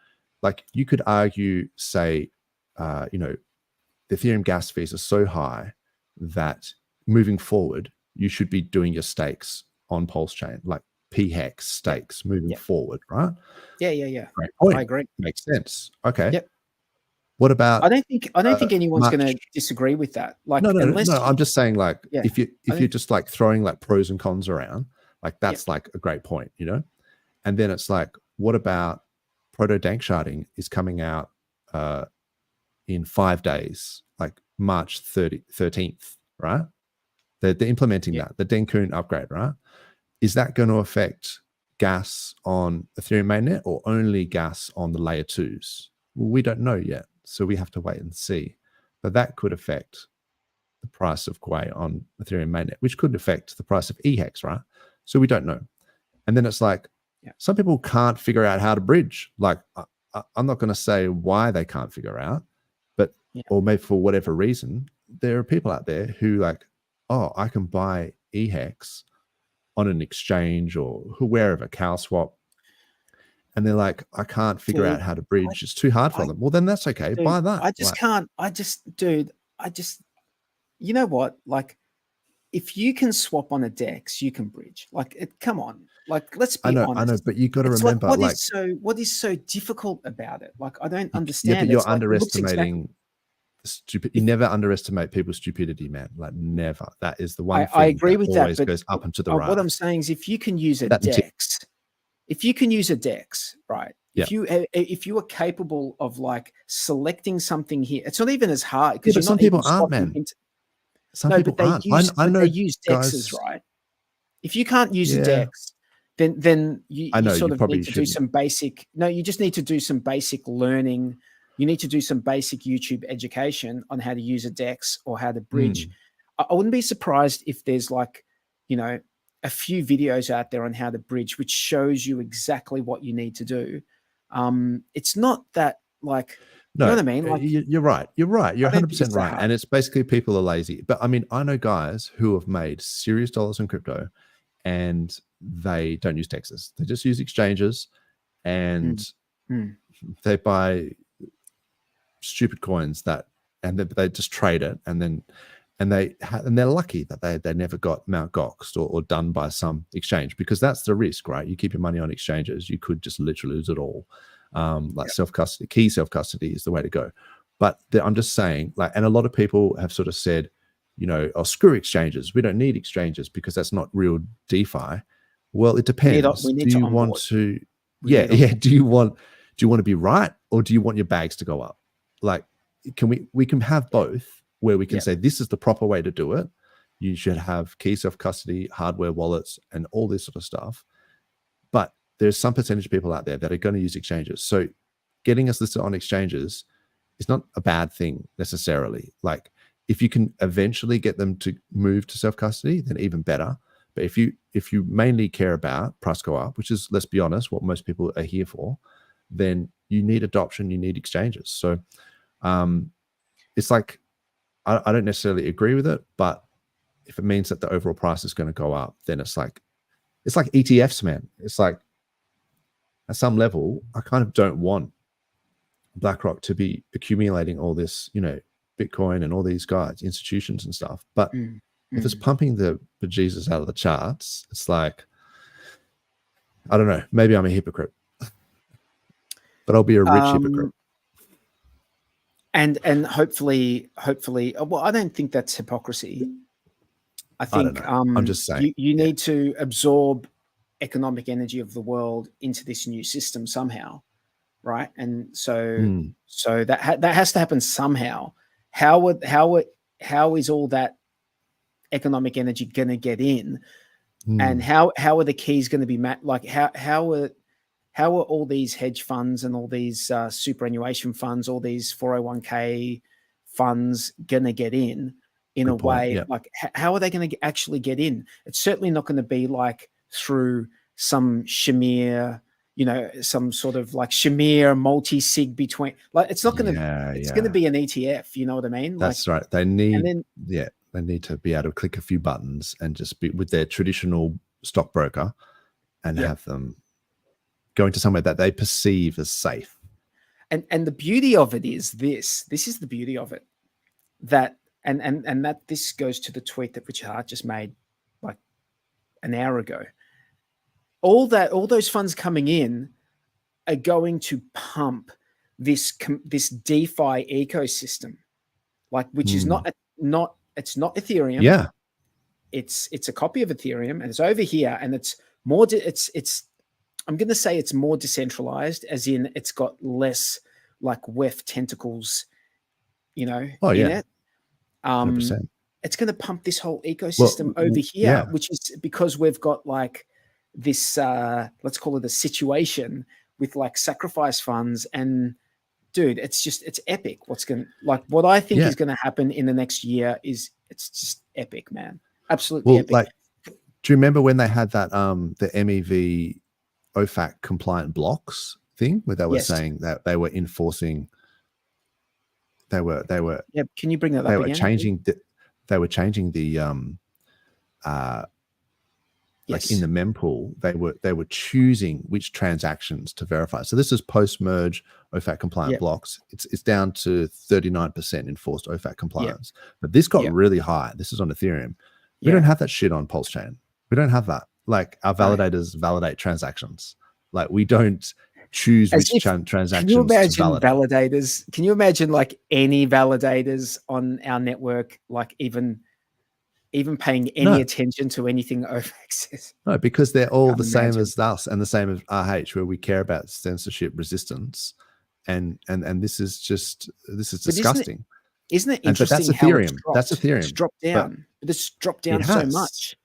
A: like, you could argue, say, you know, the Ethereum gas fees are so high that moving forward, you should be doing your stakes on PulseChain, like PHEX stakes moving forward, right?
B: Yeah.
A: Great point.
B: I agree.
A: Makes sense. Okay.
B: Yep.
A: What about?
B: I don't think anyone's going to disagree with that. Like,
A: no. I'm just saying, like, if you're just like throwing like pros and cons around, like, that's like a great point, you know. And then it's like, what about proto dank sharding is coming out in 5 days, like March 13th, right? They're implementing that, the Denkun upgrade, right? Is that going to affect gas on Ethereum mainnet or only gas on the layer 2s? Well, we don't know yet, so we have to wait and see. But that could affect the price of Gwei on Ethereum mainnet, which could affect the price of EHEX, right? So we don't know. And then it's like, some people can't figure out how to bridge. Like, I'm not going to say why they can't figure out, but or maybe for whatever reason, there are people out there who like, oh, I can buy EHEX on an exchange or wherever, CowSwap, and they're like, I can't figure out how to bridge. It's too hard for them. Well, then that's okay. Buy that.
B: You know what? Like, if you can swap on a DEX, you can bridge. Like, come on. Like, let's be honest.
A: I know, but you got to remember,
B: what is so difficult about it? Like, I don't understand.
A: Yeah, but you're underestimating stupid. You never underestimate people's stupidity, man. Like never. That is the one thing
B: I agree with that,
A: always
B: but
A: goes up and to the right.
B: what I'm saying is, if you can use a
A: That and
B: DEX, right?
A: Yeah.
B: If you are capable of like selecting something here, it's not even as hard
A: Yeah,
B: because
A: but some people aren't, man. Some
B: No,
A: people
B: but they
A: aren't.
B: use
A: I know
B: they use
A: guys.
B: DEXs, right? If you can't use a
A: Yeah.
B: DEX, then
A: I know
B: you sort
A: you
B: of
A: probably
B: need to do
A: shouldn't.
B: some basic. No, you just need to do some basic learning. You need to do some basic YouTube education on how to use a DEX or how to bridge. I wouldn't be surprised if there's like, you know, a few videos out there on how to bridge, which shows you exactly what you need to do. It's not that like,
A: No,
B: you know what I mean? Like,
A: you're right. You're right. You're
B: I don't think
A: 100%
B: it's that
A: right.
B: hard.
A: And it's basically people are lazy. But I mean, I know guys who have made serious dollars in crypto and they don't use DEXs. They just use exchanges and they buy stupid coins and they just trade it and they're lucky that they never got Mt. Goxed or done by some exchange, because that's the risk, right? You keep your money on exchanges, you could just literally lose it all. Like self-custody, key self-custody is the way to go. But I'm just saying, like, and a lot of people have sort of said, you know, oh, screw exchanges. We don't need exchanges because that's not real DeFi. Well, it depends.
B: We need
A: do
B: to
A: you
B: onboard.
A: want to, do you want to be right, or do you want your bags to go up? Like, we can have both, where we can say this is the proper way to do it. You should have key self-custody, hardware wallets, and all this sort of stuff. But there's some percentage of people out there that are going to use exchanges. So getting us listed on exchanges is not a bad thing necessarily. Like, if you can eventually get them to move to self-custody, then even better. But if you mainly care about price go up, which is, let's be honest, what most people are here for, then you need adoption, you need exchanges. So it's like, I don't necessarily agree with it, but if it means that the overall price is going to go up, then it's like ETFs, man. It's like, at some level, I kind of don't want BlackRock to be accumulating all this, you know, Bitcoin and all these guys, institutions and stuff. But if it's pumping the bejesus out of the charts, it's like, I don't know, maybe I'm a hypocrite, but I'll be a rich hypocrite.
B: And hopefully, well, I don't think that's hypocrisy. I think
A: I'm just saying
B: you need to absorb economic energy of the world into this new system somehow, right? And so that has to happen somehow. How is all that economic energy going to get in, and how are the keys going to be like how are all these hedge funds and all these superannuation funds, all these 401k funds going to get in a way? Like, how are they going to actually get in? It's certainly not going to be like through some Shamir, you know, some sort of like Shamir multi-sig between, like, it's not going to, it's going to be an ETF. You know what I mean?
A: That's right. They need, they need to be able to click a few buttons and just be with their traditional stockbroker and have them going to somewhere that they perceive as safe.
B: And the beauty of it is this is the beauty of it, that and that this goes to the tweet that Richard Hart just made like an hour ago. All those funds coming in are going to pump this DeFi ecosystem, like, which is not it's not Ethereum.
A: Yeah,
B: it's a copy of Ethereum, and it's over here, and it's more. I'm going to say it's more decentralized, as in it's got less like WEF tentacles, you know, in it.
A: 100%.
B: It's going to pump this whole ecosystem over here, which is because we've got like this, let's call it a situation with like sacrifice funds. And dude, it's epic. What I think is going to happen in the next year is it's just epic, man. Absolutely epic.
A: Like, do you remember when they had that, the MEV OFAC compliant blocks thing where they were saying that they were enforcing, they were
B: can you bring that up
A: they
B: again?
A: They were changing the like in the mempool, they were choosing which transactions to verify. So this is post-merge OFAC compliant blocks. It's down to 39% enforced OFAC compliance. But this got really high. This is on Ethereum. We don't have that shit on PulseChain. We don't have that. Like, our validators validate transactions. Like, we don't choose
B: As
A: which
B: if, can you
A: transactions to
B: imagine
A: validate.
B: validators? Can you imagine like any validators on our network, like even paying any
A: No,
B: attention to anything OFX?
A: no, because they're all
B: Can't
A: the same
B: imagine.
A: as us and the same as RH, where we care about censorship resistance, and this is
B: But
A: disgusting.
B: isn't it
A: But that's
B: interesting how it's
A: Ethereum.
B: dropped?
A: That's
B: It's
A: Ethereum.
B: dropped
A: But
B: down, but it's dropped
A: it
B: down so
A: has.
B: much.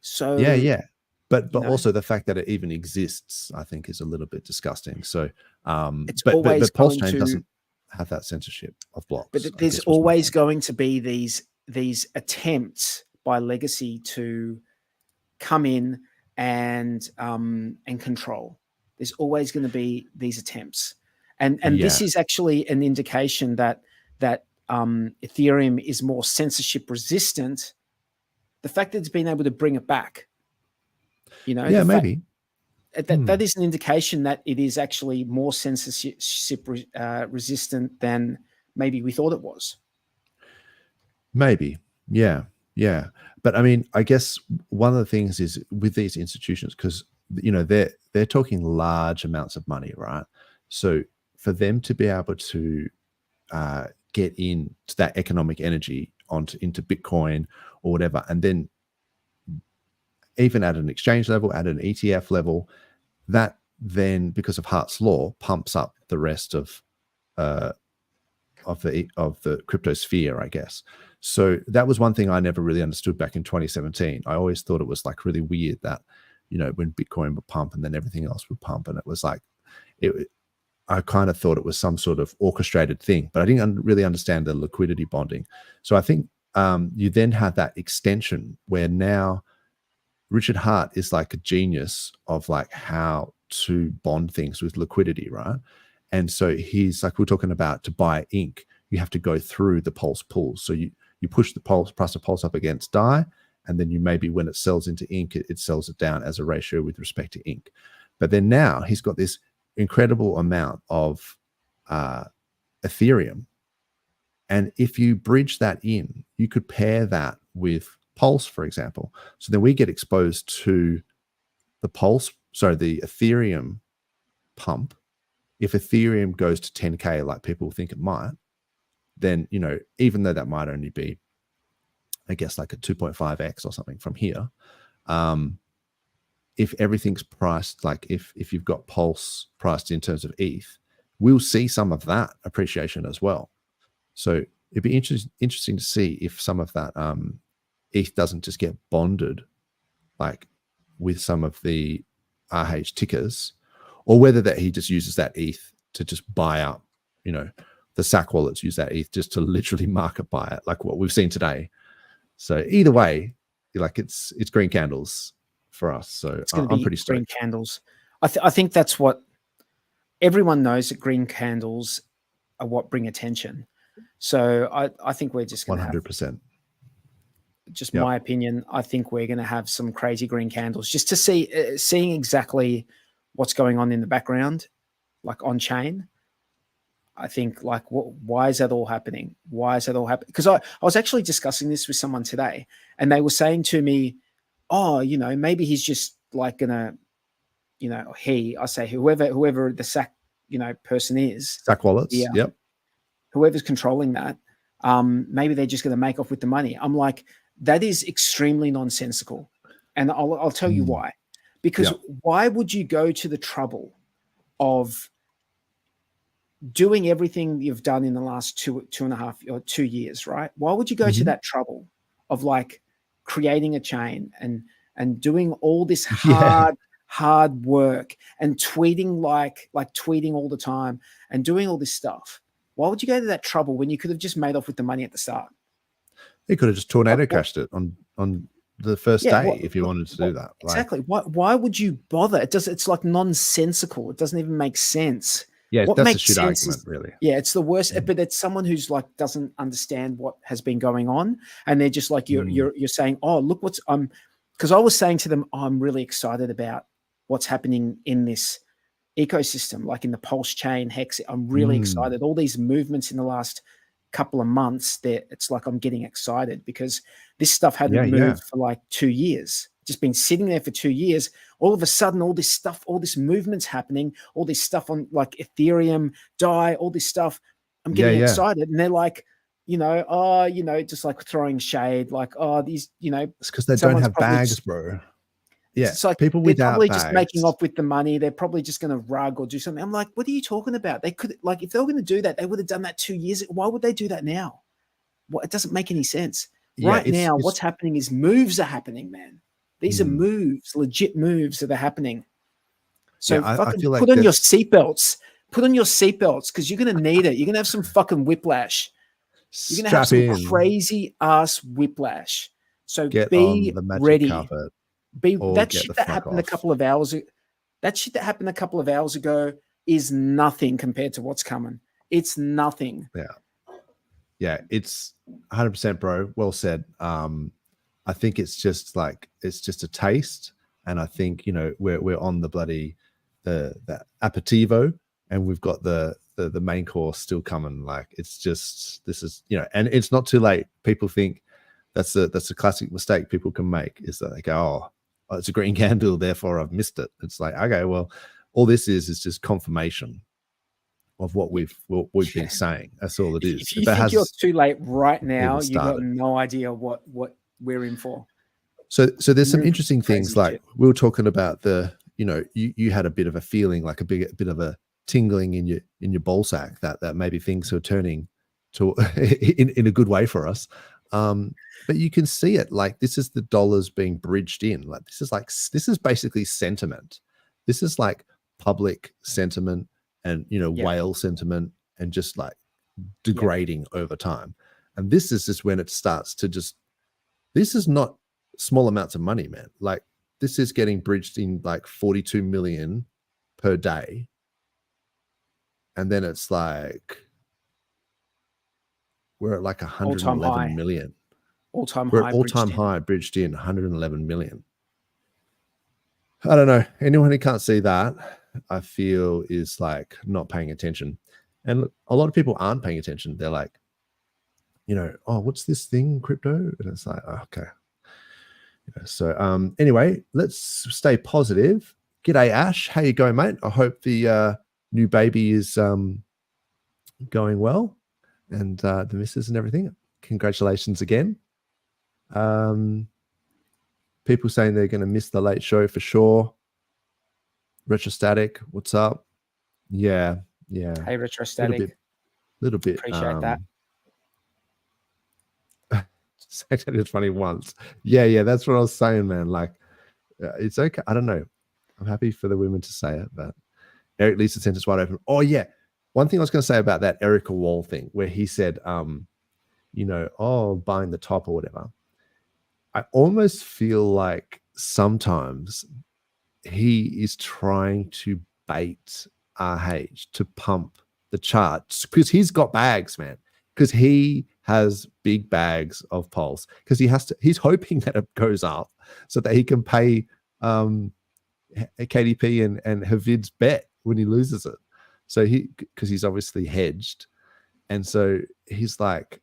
B: So
A: Yeah. But
B: you know,
A: also the fact that it even exists, I think, is a little bit disgusting. So,
B: it's
A: but
B: always going
A: PulseChain
B: to.
A: doesn't have that censorship of blocks.
B: But
A: I
B: there's
A: guess was my
B: always
A: point.
B: going to be these attempts by legacy to come in and control. There's always going to be these attempts, and this
A: Yeah.
B: is actually an indication that Ethereum is more censorship resistant. The fact that it's been able to bring it back, you know,
A: Yeah, maybe.
B: that is an indication that it is actually more censorship resistant than maybe we thought it was.
A: Maybe. Yeah. But I mean, I guess one of the things is with these institutions, because they're talking large amounts of money, right? So for them to be able to get into that economic energy into Bitcoin or whatever, and then even at an exchange level, at an ETF level, that then, because of Hart's law, pumps up the rest of the cryptosphere, I guess. So that was one thing I never really understood back in 2017. I always thought it was like really weird that, when Bitcoin would pump and then everything else would pump, and it was like, I kind of thought it was some sort of orchestrated thing, but I didn't really understand the liquidity bonding. So I think you then had that extension where now Richard Hart is like a genius of like how to bond things with liquidity, right? And so he's like, we're talking about to buy ink, you have to go through the pulse pools. So you push the price of pulse up against DAI, and then you maybe when it sells into ink, it sells it down as a ratio with respect to ink. But then now he's got this incredible amount of Ethereum. And if you bridge that in, you could pair that with Pulse, for example. So then we get exposed to the Ethereum pump. If Ethereum goes to 10K, like people think it might, then, even though that might only be, I guess, like a 2.5x or something from here, if everything's priced, like if you've got Pulse priced in terms of ETH, we'll see some of that appreciation as well. So it'd be interesting to see if some of that ETH doesn't just get bonded, like with some of the RH tickers, or whether that he just uses that ETH to just buy up, the SAC wallets use that ETH just to literally market buy it, like what we've seen today. So either way, like it's green candles for us. So
B: It's going to
A: I'm
B: be
A: pretty
B: green
A: stoked.
B: candles. I think that's what everyone knows, that green candles are what bring attention. So I think we're just going to have,
A: 100%.
B: just
A: Yep.
B: my opinion, I think we're going to have some crazy green candles just to seeing exactly what's going on in the background, like on chain. I think like, why is that all happening? Why is that all happening? Because I was actually discussing this with someone today, and they were saying to me, oh, maybe he's just like gonna, I say whoever the SAC, person is,
A: SAC wallets.
B: yeah,
A: Yep.
B: whoever's controlling that, maybe they're just going to make off with the money. I'm like, that is extremely nonsensical, and I'll tell you why. Because why would you go to the trouble of doing everything you've done in the last 2 years, right? Why would you go to that trouble of like creating a chain and doing all this hard work and tweeting like tweeting all the time and doing all this stuff? Why would you go to that trouble when you could have just made off with the money at the start?
A: He could have just tornado crashed it on the first day if you wanted to do that.
B: Exactly. Why would you bother? It's like nonsensical. It doesn't even make sense.
A: Yeah,
B: what
A: that's
B: makes
A: a shit
B: sense
A: argument, really.
B: Yeah, it's the worst. But it's someone who's like doesn't understand what has been going on, and they're just like you're saying, oh, look what's because I was saying to them, oh, I'm really excited about what's happening in this ecosystem, like in the PulseChain Hex. I'm really excited. All these movements in the last couple of months, it's like I'm getting excited because this stuff hadn't moved for like 2 years. just been sitting there for 2 years. All of a sudden, all this stuff, all this movement's happening, all this stuff on like Ethereum, DAI, all this stuff. I'm getting excited. And they're like, just like throwing shade, like, these,
A: it's because they don't have bags, bro. Yeah,
B: it's like
A: people
B: they're
A: without
B: probably
A: bags.
B: just making off with the money. They're probably just going to rug or do something. I'm like, what are you talking about? They could, like, if they were going to do that, they would have done that 2 years. Why would they do that now? Well, it doesn't make any sense. Right now, what's happening is moves are happening, man. These are moves, legit moves that are happening. So
A: I feel like
B: put on your seatbelts. Put on your seatbelts because you're going to need it. You're going to have some fucking whiplash. You're going to have some crazy ass whiplash. So be ready.
A: Carpet.
B: That shit that happened a couple of hours ago. That shit that happened a couple of hours ago is nothing compared to what's coming. It's nothing.
A: Yeah, it's 100%, bro. Well said. I think it's just a taste, and I think we're on the bloody the aperitivo, and we've got the main course still coming. Like this is and it's not too late. People think that's a classic mistake people can make, is that they go, oh, it's a green candle, therefore I've missed it. It's like, okay, well, all this is just confirmation of what we've been saying. That's all it is.
B: If you think you're too late right now, you've got no idea what we're in for.
A: So there's some interesting things, like we were talking about you had a bit of a feeling, like a bit of a tingling in your ball sack that maybe things are turning to in a good way for us. But you can see it, like this is the dollars being bridged in. Like this is basically sentiment. This is like public sentiment and whale sentiment, and just like degrading over time. And this is just when it starts to this is not small amounts of money, man. Like this is getting bridged in like 42 million per day. And then it's like, we're at like 111 million.
B: All-time
A: high bridged in 111 million. I don't know. Anyone who can't see that, I feel, is like not paying attention. And look, a lot of people aren't paying attention. They're like, oh, what's this thing, crypto? And it's like, oh, okay. So anyway, let's stay positive. G'day, Ash. How you going, mate? I hope the new baby is going well, and the missus and everything. Congratulations again. People saying they're going to miss the late show for sure. Retrostatic, what's up? Yeah.
B: Hey, Retrostatic.
A: Little bit.
B: Appreciate that.
A: It's funny once. Yeah, that's what I was saying, man. Like, it's okay. I don't know. I'm happy for the women to say it, but Eric leaves the sentence wide open. Oh, yeah. One thing I was going to say about that Erica Wall thing, where he said, buying the top or whatever. I almost feel like sometimes he is trying to bait RH to pump the charts, because he's got bags, man. Because he has big bags of Pulse, because he's hoping that it goes up so that he can pay KDP and Havid's bet when he loses it. So because he's obviously hedged, and so he's like,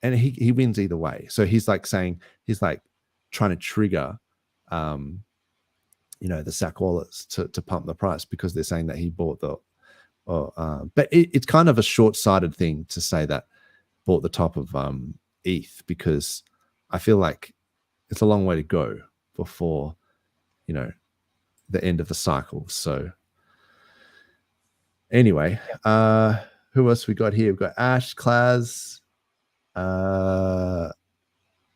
A: and he wins either way. So he's like saying, he's like trying to trigger the SAC wallets to pump the price, because they're saying that he bought but it's kind of a short-sighted thing to say that bought the top of ETH, because I feel like it's a long way to go before the end of the cycle. So anyway, who else we got here? We've got Ash, Klaz,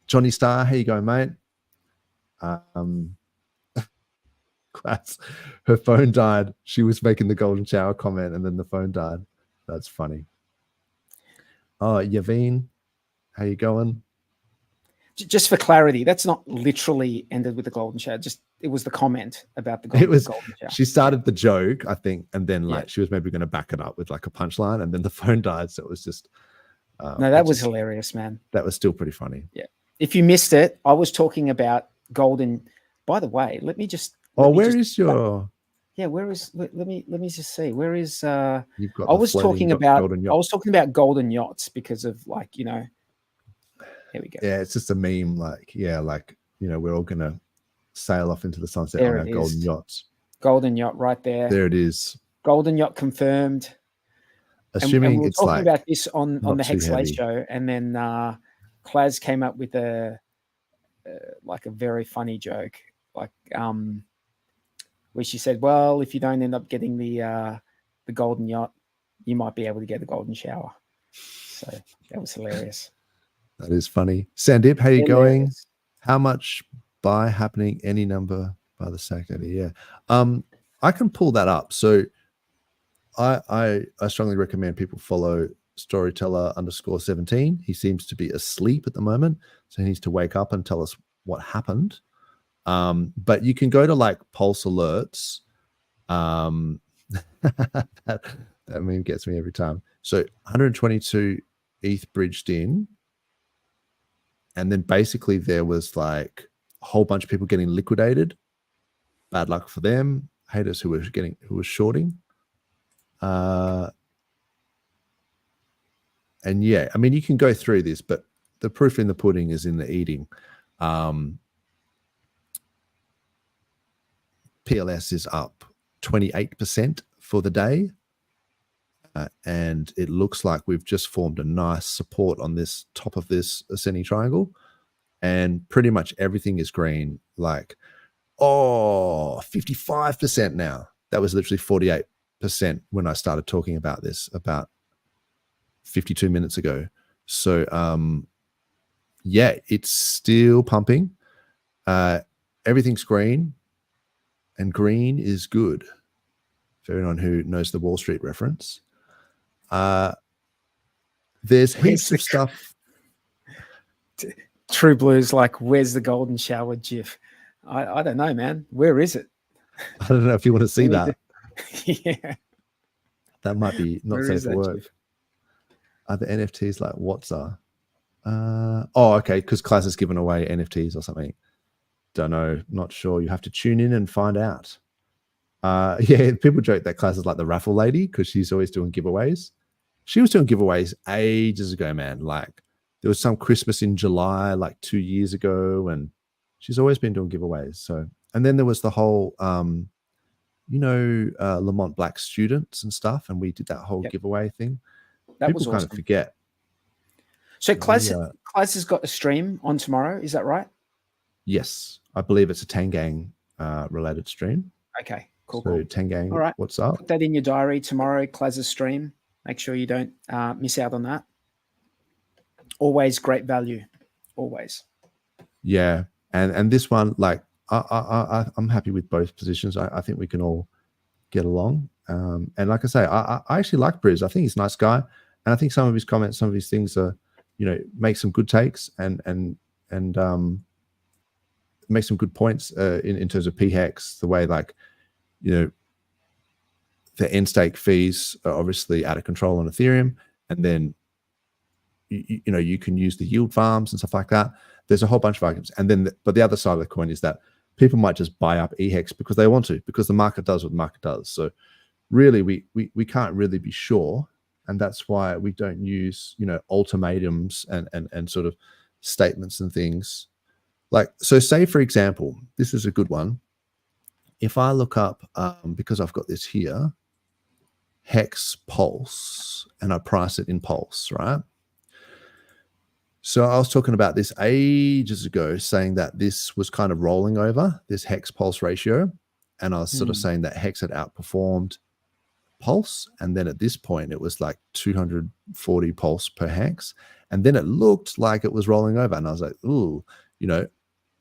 A: Johnny Star. How you going, mate? Klaz, her phone died. She was making the golden shower comment, and then the phone died. That's funny. Oh, Yaveen, how you going?
B: Just for clarity, that's not literally ended with the golden shower. Just it was the comment about the golden shower.
A: She started the joke, I think, and then she was maybe going to back it up with like a punchline, and then the phone died. So it was just
B: no, that was hilarious, man.
A: That was still pretty funny.
B: Yeah. If you missed it, I was talking about golden. By the way, let me just.
A: Where is your?
B: Yeah, where is? Let me just see. Where is?
A: You've got.
B: I was talking about golden yachts because of here we go.
A: Yeah, it's just a meme. Like, we're all gonna sail off into the sunset
B: There
A: on our
B: it
A: golden
B: is.
A: yachts.
B: Golden yacht right there.
A: There it is.
B: Golden yacht confirmed.
A: Assuming
B: and we were
A: it's
B: talking
A: like
B: about this on
A: not
B: the
A: too
B: Hexley
A: heavy.
B: show, and then Klaz came up with a very funny joke, like where she said, "Well, if you don't end up getting the golden yacht, you might be able to get the golden shower." So that was hilarious.
A: That is funny. Sandip, how you going?
B: Hilarious.
A: How much buy happening? Any number by the second? Yeah. I can pull that up. So I strongly recommend people follow storyteller _17. He seems to be asleep at the moment, so he needs to wake up and tell us what happened. But you can go to like Pulse Alerts. That meme gets me every time. So 122 ETH bridged in, and then basically there was like a whole bunch of people getting liquidated. Bad luck for them. Haters who were shorting. And yeah, I mean, you can go through this, but the proof in the pudding is in the eating. PLS is up 28% for the day. And it looks like we've just formed a nice support on this top of this ascending triangle. And pretty much everything is green, like, 55% now. That was literally 48% when I started talking about this about 52 minutes ago. So yeah, it's still pumping. Everything's green, and green is good for anyone who knows the Wall Street reference. There's heaps of stuff.
B: True Blue's like, where's the golden shower GIF? I don't know, man. Where is it?
A: I don't know if you want to see that.
B: Yeah.
A: That might be not
B: Where
A: safe
B: is
A: for
B: that
A: work.
B: GIF?
A: Are the NFTs like what's okay, because Class has given away NFTs or something. Don't know, not sure. You have to tune in and find out. Yeah, people joke that Class is like the raffle lady because she's always doing giveaways. She was doing giveaways ages ago, man. Like there was some Christmas in July, like 2 years ago, and she's always been doing giveaways. So, and then there was the whole, Lamont Black students and stuff, and we did that whole giveaway thing.
B: That
A: People
B: was awesome.
A: kind of forget.
B: So Klaz has got a stream on tomorrow. Is that right?
A: Yes, I believe it's a Tangang related stream.
B: Okay, cool.
A: So Tangang,
B: all right,
A: what's up?
B: Put that in your diary tomorrow. Klaz's stream. Make sure you don't miss out on that. Always great value. Always. Yeah,
A: and this one, like I'm happy with both positions. I think we can all get along. And like I say, I actually like Briz. I think he's a nice guy, and I think some of his comments, some of his things are, make some good takes and make some good points in terms of PHEX, the way the end stake fees are obviously out of control on Ethereum, and then you can use the yield farms and stuff like that. There's a whole bunch of arguments, and then but the other side of the coin is that people might just buy up EHEX because they want to, because the market does what the market does. So really, we can't really be sure, and that's why we don't use ultimatums and sort of statements and things. Like, so say for example, this is a good one. If I look up, because I've got this here, Hex Pulse, and I price it in Pulse, right? So I was talking about this ages ago, saying that this was kind of rolling over, this Hex Pulse ratio. And I was sort of saying that Hex had outperformed Pulse. And then at this point, it was like 240 Pulse per Hex. And then it looked like it was rolling over. And I was like, ooh,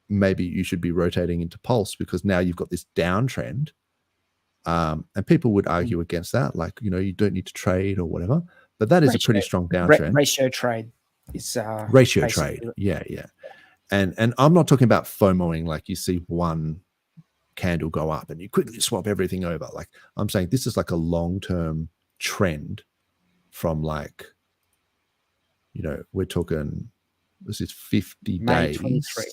A: maybe you should be rotating into Pulse, because now you've got this downtrend. And people would argue against that, like, you don't need to trade or whatever. But that is a pretty strong downtrend.
B: Ratio trade. It's
A: ratio trade. Yeah. And I'm not talking about FOMOing, like you see one candle go up and you quickly swap everything over. Like, I'm saying this is like a long-term trend from we're talking, this is 50
B: May
A: days.
B: 23.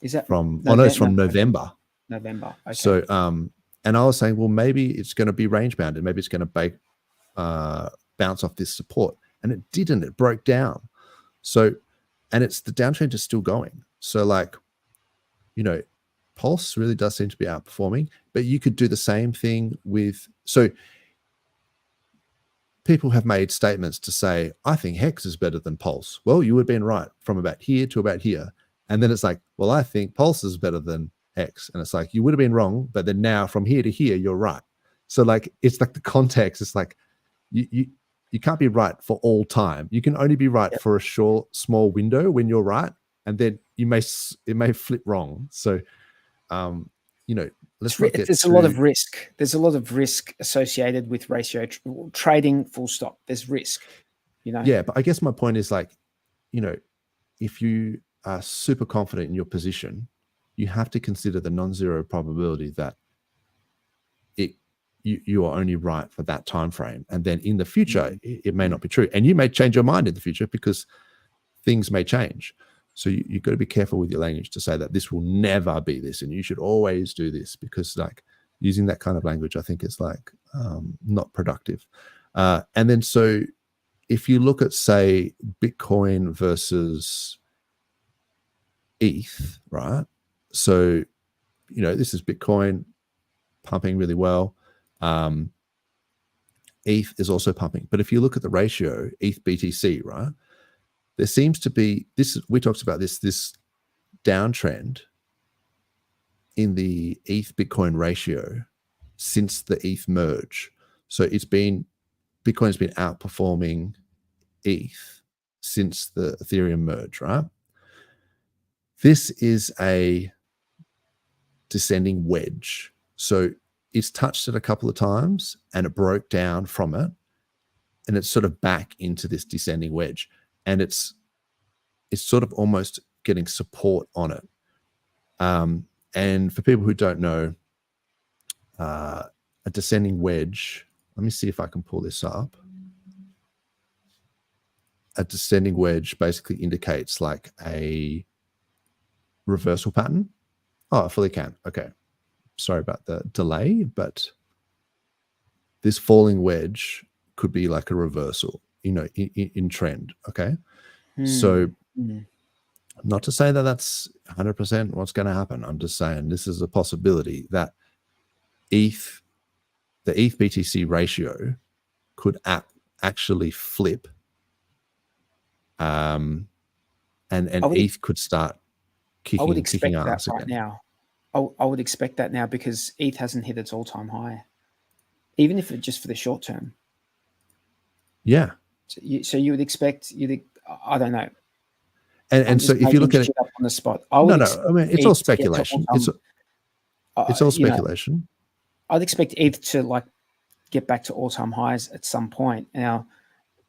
B: Is that
A: from November? No, it's from November.
B: November. Okay.
A: So and I was saying, well, maybe it's going to be range bound, and maybe it's going to bounce off this support. And it didn't, it broke down. So, and it's the downtrend is still going. So Pulse really does seem to be outperforming, but you could do the same thing with, so people have made statements to say, I think Hex is better than Pulse. Well, you would have been right from about here to about here. And then it's like, well, I think Pulse is better than Hex. And it's like, you would have been wrong, but then now from here to here, you're right. So like, it's like the context, it's like, you can't be right for all time. You can only be right for a short, small window when you're right. And then it may flip wrong. So, let's not get
B: there's a lot of risk. There's a lot of risk associated with ratio trading, full stop. There's risk,
A: Yeah, but I guess my point is like, if you are super confident in your position, you have to consider the non-zero probability that you are only right for that time frame. And then in the future, it may not be true. And you may change your mind in the future because things may change. So you've got to be careful with your language to say that this will never be this and you should always do this, because like using that kind of language, I think is like not productive. And then so if you look at, say, Bitcoin versus ETH, right? So, this is Bitcoin pumping really well. ETH is also pumping. But if you look at the ratio, ETH BTC, right? There seems to be we talked about this downtrend in the ETH Bitcoin ratio since the ETH merge. So Bitcoin's been outperforming ETH since the Ethereum merge, right? This is a descending wedge. So it's touched it a couple of times and it broke down from it, and it's sort of back into this descending wedge. And it's sort of almost getting support on it. And for people who don't know, a descending wedge, let me see if I can pull this up. A descending wedge basically indicates like a reversal pattern. Oh, I fully can. Okay. Sorry about the delay, but this falling wedge could be like a reversal, in trend. Okay. So not to say that that's 100% what's going to happen. I'm just saying this is a possibility that the ETH BTC ratio could actually flip, and ETH could start kicking ass
B: right
A: again.
B: now. I would expect that now because ETH hasn't hit its all-time high, even if it's just for the short term.
A: Yeah.
B: So you would expect I don't know.
A: And so if you look at it
B: up on the spot,
A: I mean, it's all speculation. It's all speculation.
B: I'd expect ETH to like get back to all-time highs at some point. Now,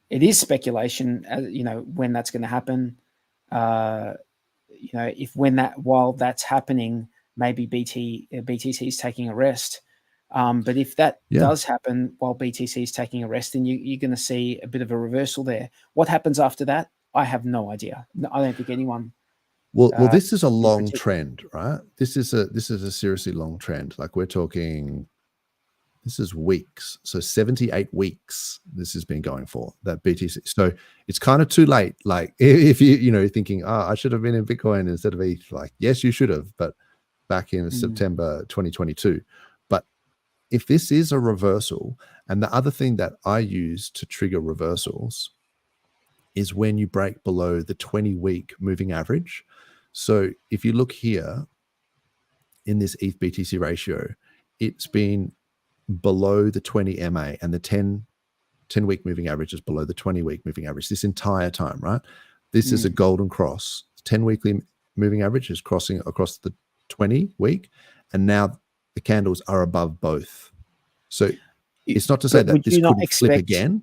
B: it is speculation, when that's going to happen. While that's happening, maybe BTC is taking a rest. But if that does happen while BTC is taking a rest, then you're going to see a bit of a reversal there. What happens after that? I have no idea. I don't think anyone.
A: Well, this is a long trend, right? This is a seriously long trend. Like we're talking, this is weeks. So 78 weeks this has been going for, that BTC. So it's kind of too late. Like if you're thinking, I should have been in Bitcoin instead of ETH. Like, yes, you should have, but back in September 2022. But if this is a reversal, and the other thing that I use to trigger reversals is when you break below the 20-week moving average. So if you look here in this ETH BTC ratio, it's been below the 20 MA, and the 10-week moving average is below the 20-week moving average this entire time, right? This is a golden cross. 10-weekly moving average is crossing across the 20-week, and now the candles are above both. So it's not to say that this couldn't flip again.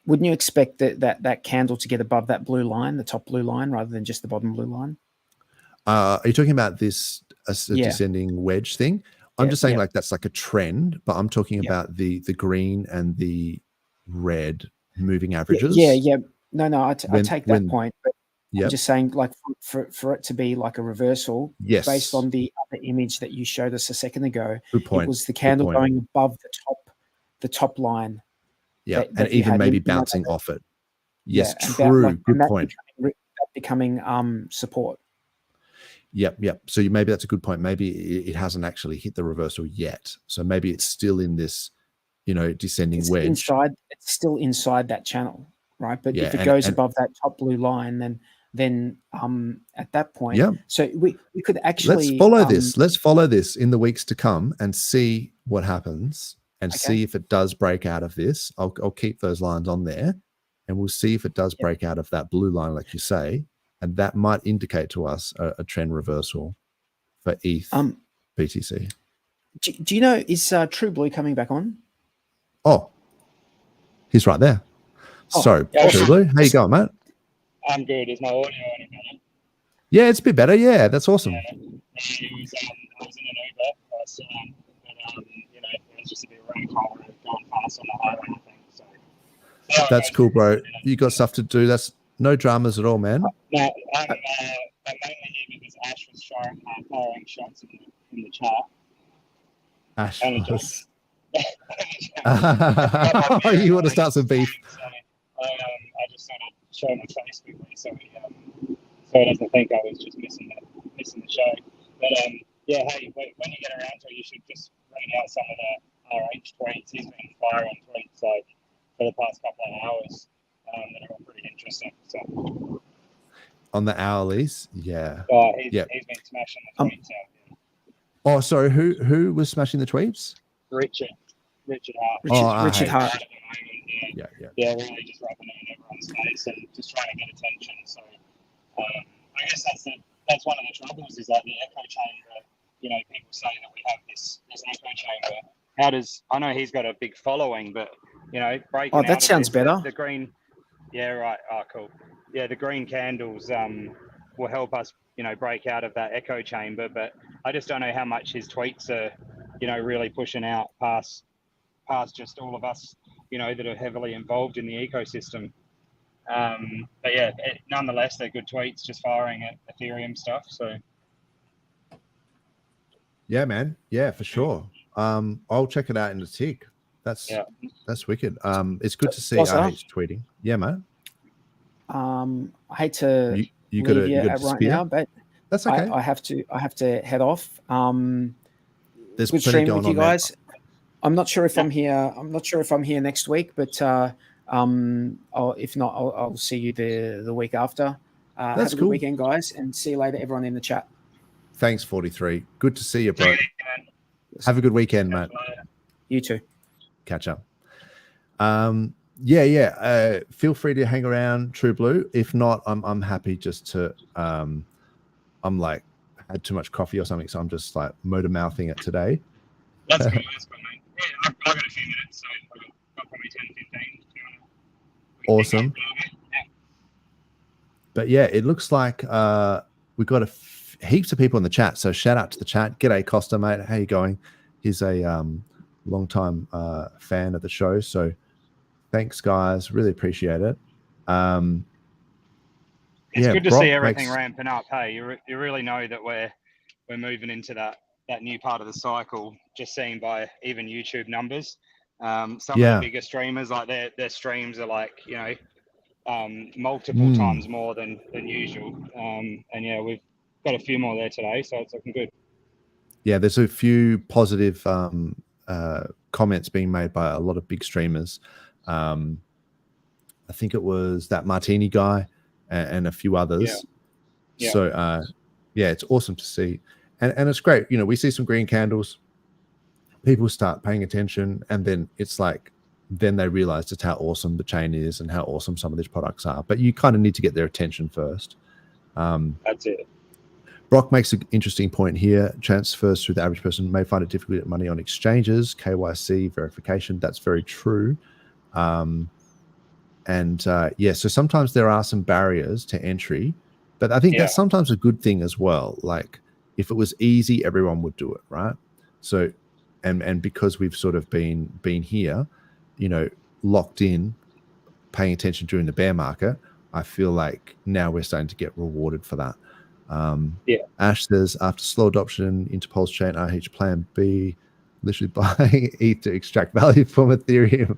B: Wouldn't you expect that candle to get above that blue line, the top blue line, rather than just the bottom blue line?
A: Are you talking about this descending wedge thing? I'm just saying like that's like a trend, but I'm talking about the green and the red moving averages.
B: Yeah. No, I take that point, but I'm just saying like for it to be like a reversal, based on the other image that you showed us a second ago,
A: good point.
B: It was the candle going above the top line.
A: Yeah, and even maybe bouncing off it. Yes, true. Good point.
B: That becoming support.
A: Yep. So maybe that's a good point. Maybe it hasn't actually hit the reversal yet. So maybe it's still in this, descending wedge.
B: It's still inside that channel, right? But
A: Yeah,
B: if it goes above that top blue line, then at that point, so we could actually
A: let's follow this. Let's follow this in the weeks to come and see what happens and see if it does break out of this. I'll keep those lines on there, and we'll see if it does break out of that blue line, like you say, and that might indicate to us a trend reversal for ETH BTC.
B: Do you know, is True Blue coming back on?
A: Oh, he's right there. So, True Blue, how you going, mate?
C: I'm good. Is my audio any better?
A: Yeah, it's a bit better. Yeah, that's awesome.
C: I was in an Uber, but it was just a bit of rain cold going past on the highway, I think. So
A: that's cool, bro. You got stuff to do. That's no dramas at all, man.
C: No, I'm mainly here because Ash was firing shots in the chat.
A: Ash was... You want to start some beef?
C: So, I just sort of show my face quickly so he doesn't think I was just missing the show. But hey, when you get around to it, you should just read out some of the RH tweets. He's been firing tweets like for the past couple of hours that are all pretty interesting. So
A: on the hourlies, yeah.
C: He's been smashing the tweets out. Yeah.
A: Oh, sorry, who was smashing the tweets?
C: Richard Hart.
B: Richard Hart.
C: Yeah, really just rubbing it in everyone's face and just trying to get attention. So I guess that's one of the troubles is like the echo chamber. People say that we have this echo chamber. I know he's got a big following, but breaking out
B: that sounds better.
C: The green, yeah, right. Oh, cool. Yeah, the green candles will help us, break out of that echo chamber. But I just don't know how much his tweets are, really pushing out past just all of us, that are heavily involved in the ecosystem. But yeah, nonetheless, they're good tweets, just firing at Ethereum stuff. So
A: yeah, man. Yeah, for sure. I'll check it out in the tick. That's wicked. It's good to see RH tweeting. Yeah, man.
B: I hate to
A: you
B: leave you
A: right
B: disappear? Now, but
A: that's okay.
B: I have to head off.
A: There's
B: good
A: plenty
B: stream
A: going
B: with you
A: on
B: guys.
A: There.
B: I'm not sure if I'm here. I'm not sure if I'm here next week, but if not, I'll see you the week after. Have a good weekend, guys, and see you later, everyone in the chat.
A: Thanks, 43. Good to see you, bro. Have a good weekend, mate.
B: You too.
A: Catch up. Feel free to hang around, True Blue. If not, I'm happy just to. I'm like had too much coffee or something, so I'm just like motor mouthing it today.
C: That's good. That's good, mate. Yeah, I've got a few minutes, so I've got probably 10, 15.
A: Awesome. But yeah, it looks like we've got heaps of people in the chat. So shout out to the chat. G'day, Costa, mate. How you going? He's a long-time fan of the show. So thanks, guys. Really appreciate it.
C: It's good to see everything ramping up. Hey, you really know that we're moving into that new part of the cycle, just seen by even YouTube numbers. Some of the bigger streamers, like their streams are like, multiple times more than usual. And yeah, we've got a few more there today, so it's looking good. Yeah,
A: there's a few positive comments being made by a lot of big streamers. I think it was that Martini guy and a few others. Yeah. So it's awesome to see. And it's great. We see some green candles, people start paying attention, and then it's like, then they realize just how awesome the chain is and how awesome some of these products are. But you kind of need to get their attention first.
C: That's it.
A: Brock makes an interesting point here. Transfers through the average person may find it difficult to get money on exchanges, KYC, verification. That's very true. So sometimes there are some barriers to entry, but I think that's sometimes a good thing as well. Like if it was easy, everyone would do it, right? So, and because we've sort of been here, locked in, paying attention during the bear market, I feel like now we're starting to get rewarded for that. Ash says, after slow adoption into PulseChain, RH plan B, literally buying ETH to extract value from Ethereum.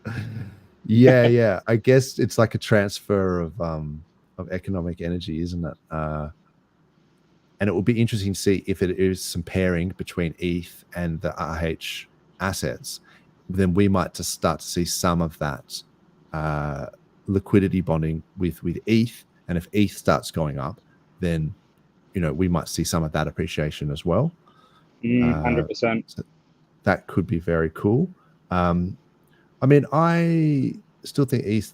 A: Yeah. I guess it's like a transfer of economic energy, isn't it? And it will be interesting to see if it is some pairing between ETH and the RH assets. Then we might just start to see some of that liquidity bonding with ETH. And if ETH starts going up, then we might see some of that appreciation as well.
C: 100%.
A: So that could be very cool. I mean, I still think ETH,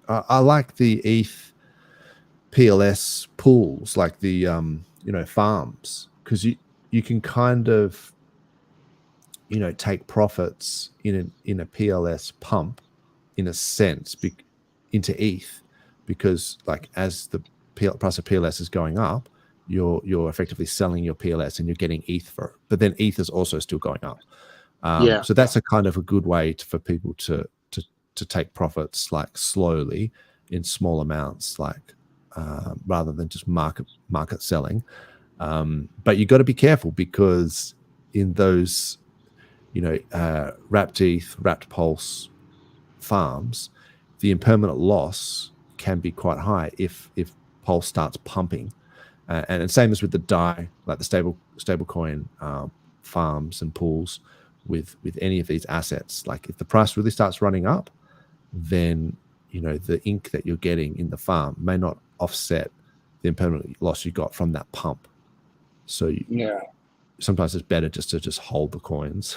A: I like the ETH PLS pools, like the, farms, because you can kind of, take profits in a PLS pump in a sense into ETH, because like as the price of PLS is going up, you're effectively selling your PLS and you're getting ETH for it. But then ETH is also still going up. So that's a kind of a good way for people to take profits like slowly in small amounts, like rather than just market selling. But you got to be careful, because in those wrapped ETH, wrapped Pulse farms, the impermanent loss can be quite high if Pulse starts pumping. And same as with the DAI, like the stablecoin farms and pools with any of these assets. Like if the price really starts running up, then the ink that you're getting in the farm may not offset the impermanent loss you got from that pump. So sometimes it's better just to hold the coins.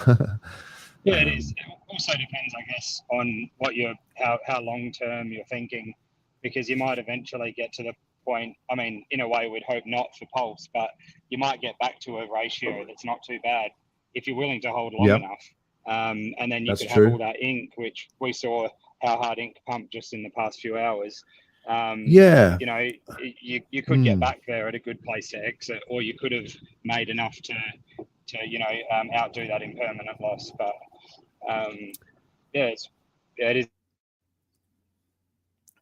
C: Yeah, it is. It also depends, I guess, on what how long term you're thinking, because you might eventually get to the point. I mean, in a way, we'd hope not for Pulse, but you might get back to a ratio that's not too bad if you're willing to hold long enough. And then you could have all that ink, which we saw how hard ink pumped just in the past few hours. You could get back there at a good place to exit, or you could have made enough to outdo that impermanent loss. But it is.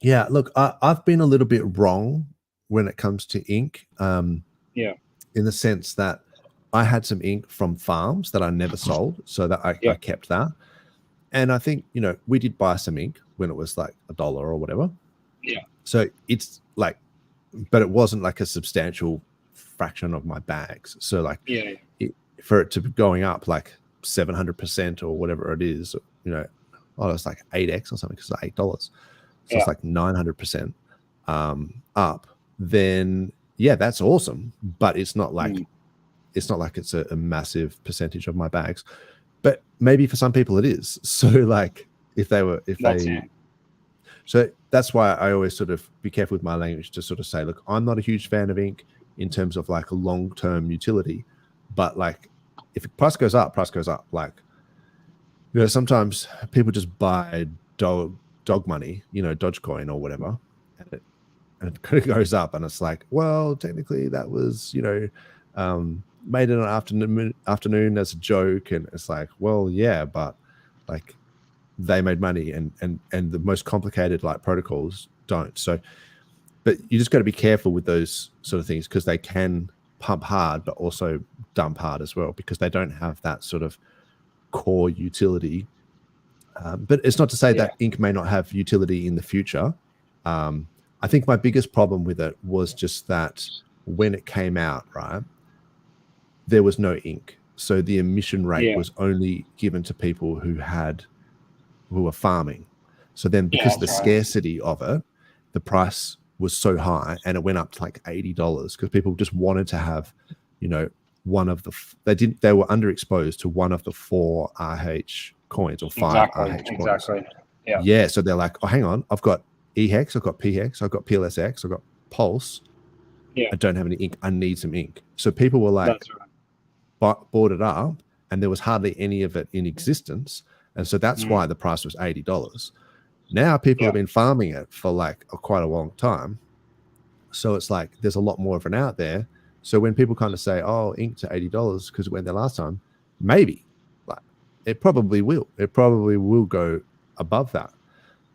A: Yeah, look, I've been a little bit wrong when it comes to ink. In the sense that I had some ink from farms that I never sold, so that I kept that. And I think, we did buy some ink when it was like $1 or whatever.
C: Yeah.
A: So it's like, but it wasn't like a substantial fraction of my bags. So like, for it to be going up like 700% or whatever it is, it's like 8x or something, because it's $8. So it's like 900% up. Then that's awesome, but it's not like it's a massive percentage of my bags. But maybe for some people it is. So like so that's why I always sort of be careful with my language to sort of say, look, I'm not a huge fan of ink in terms of like a long-term utility, but like if the price goes up, like, sometimes people just buy dog money, Dogecoin or whatever, and it kind of goes up, and it's like, well, technically that was, made in an afternoon as a joke, and it's like, well, yeah, but like they made money, and the most complicated like protocols don't. So, but you just got to be careful with those sort of things, because they can pump hard but also dump hard as well, because they don't have that sort of core utility. But it's not to say that ink may not have utility in the future. I think my biggest problem with it was just that when it came out, right, there was no ink. So the emission rate was only given to people who were farming. So then because of the scarcity of it, the price was so high, and it went up to like $80, because people just wanted to have, one of the, they were underexposed to one of the 4 RH coins or 5 RH coins. Yeah. So they're like, oh, hang on, I've got EHEX, I've got PHEX, I've got PLSX, I've got Pulse. I don't have any ink. I need some ink. So people were like, bought it up, and there was hardly any of it in existence. And so that's why the price was $80. Now people have been farming it for like quite a long time. So it's like there's a lot more of it out there. So when people kind of say, oh, ink to $80 because it went there last time, maybe, like, it probably will. It probably will go above that.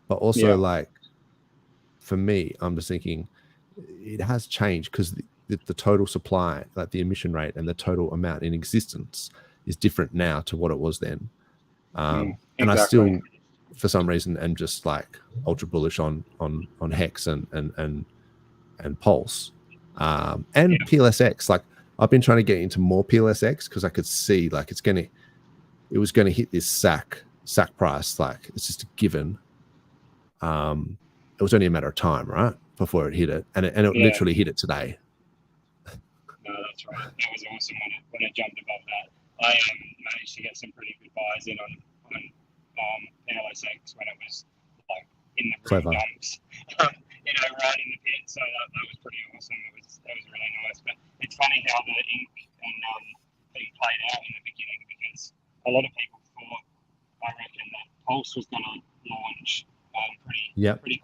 A: But also, like, for me, I'm just thinking it has changed, because the total supply, like the emission rate and the total amount in existence, is different now to what it was then. And I still, for some reason, am just like ultra bullish on Hex and Pulse. And
C: Yeah.
A: PLSX, like I've been trying to get into more PLSX because I could see like it was gonna hit this SAC price, like it's just a given. It was only a matter of time, right, before it hit it, and it literally hit it today.
C: No, that's right. That was awesome when it jumped above that. I managed to get some pretty good buys in on PLSX when it was like in the real
A: Clever.
C: dumps, right in the pit. So that was pretty awesome. That was really nice. But it's funny how the ink and thing played out in the beginning, because a lot of people thought, I reckon, that Pulse was going to launch pretty quickly,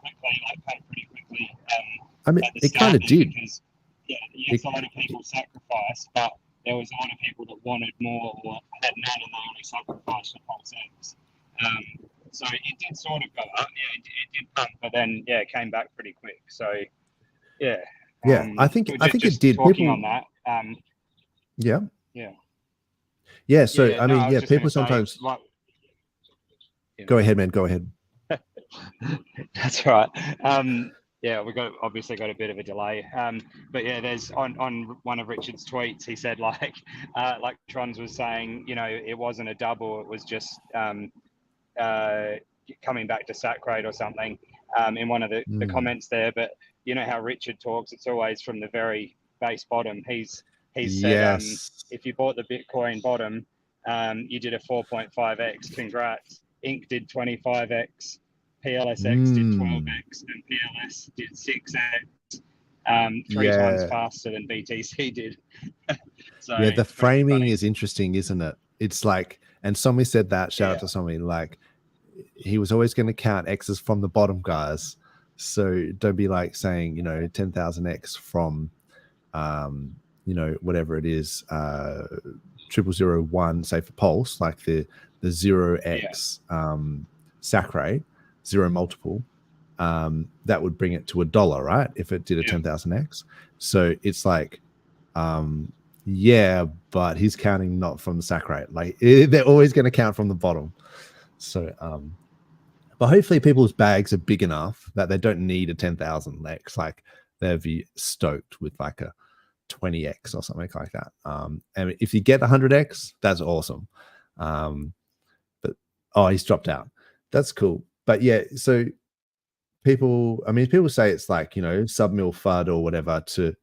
C: like pump pretty quickly.
A: I mean, it kind of did.
C: Because, yes, a lot of people sacrificed, but there was a lot of people that wanted more or had none, and they only sacrificed for PulseX. So it did sort of go up. Yeah, it did pump, but then it came back pretty quick. So I think it did.
A: Talking
C: on that.
A: So I mean, people sometimes. Go ahead, man. Go ahead.
C: That's right. We obviously got a bit of a delay. But there's on one of Richard's tweets, he said like Trons was saying, it wasn't a double, it was just coming back to SAC rate or something in one of the comments there. But you know how Richard talks, it's always from the very base bottom. He's said, if you bought the Bitcoin bottom, you did a 4.5x, congrats. Inc did 25x, PLSX did 12x, and PLS did 6x, three times faster than BTC did. So
A: the framing is interesting, isn't it? It's like, and somebody said that, shout out to somebody, like he was always going to count X's from the bottom, guys. So don't be like saying, 10,000x from, whatever it is, 0001, say for Pulse, like the 0x SAC rate, 0 multiple, that would bring it to $1, right? If it did a 10,000x. So it's like, but he's counting not from the SAC rate. Like they're always going to count from the bottom. So, but hopefully people's bags are big enough that they don't need a 10,000x. Like they'll be stoked with like a 20x or something like that. And if you get 100x, that's awesome. But he's dropped out. That's cool. But so people say it's like, sub-mil FUD or whatever to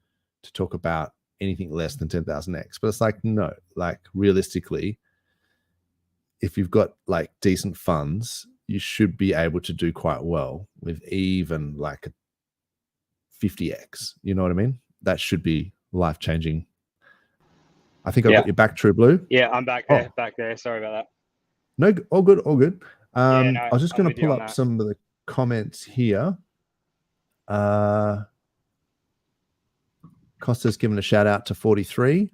A: talk about anything less than 10,000x. But it's like, no, like realistically, if you've got like decent funds, you should be able to do quite well with even like a 50x. You know what I mean? That should be life-changing. I think I got you back, True Blue.
C: Yeah, I'm back there. Sorry about that.
A: No, all good. I was just going to pull up some of the comments here. Costa's given a shout out to 43.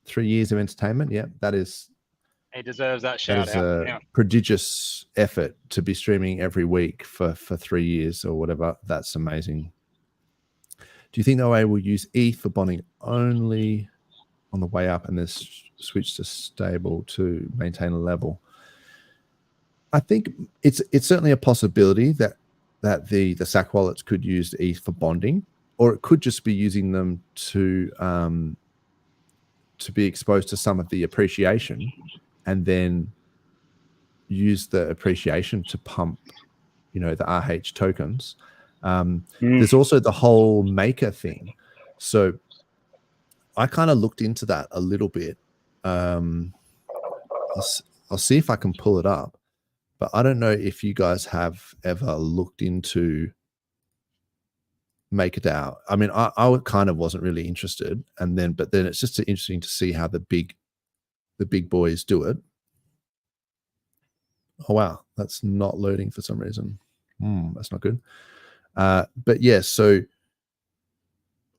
A: 3 years of entertainment. Yeah,
C: he deserves that shout out.
A: A prodigious effort to be streaming every week for 3 years or whatever. That's amazing. Do you think the OA will use ETH for bonding only on the way up and then switch to stable to maintain a level? I think it's certainly a possibility that the SAC wallets could use ETH for bonding, or it could just be using them to be exposed to some of the appreciation and then use the appreciation to pump, the RH tokens. There's also the whole maker thing. So I kind of looked into that a little bit. I'll see if I can pull it up, but I don't know if you guys have ever looked into MakerDAO. I mean, I kind of wasn't really interested, but then it's just interesting to see how the big boys do it. Oh wow, that's not loading for some reason. That's not good. But so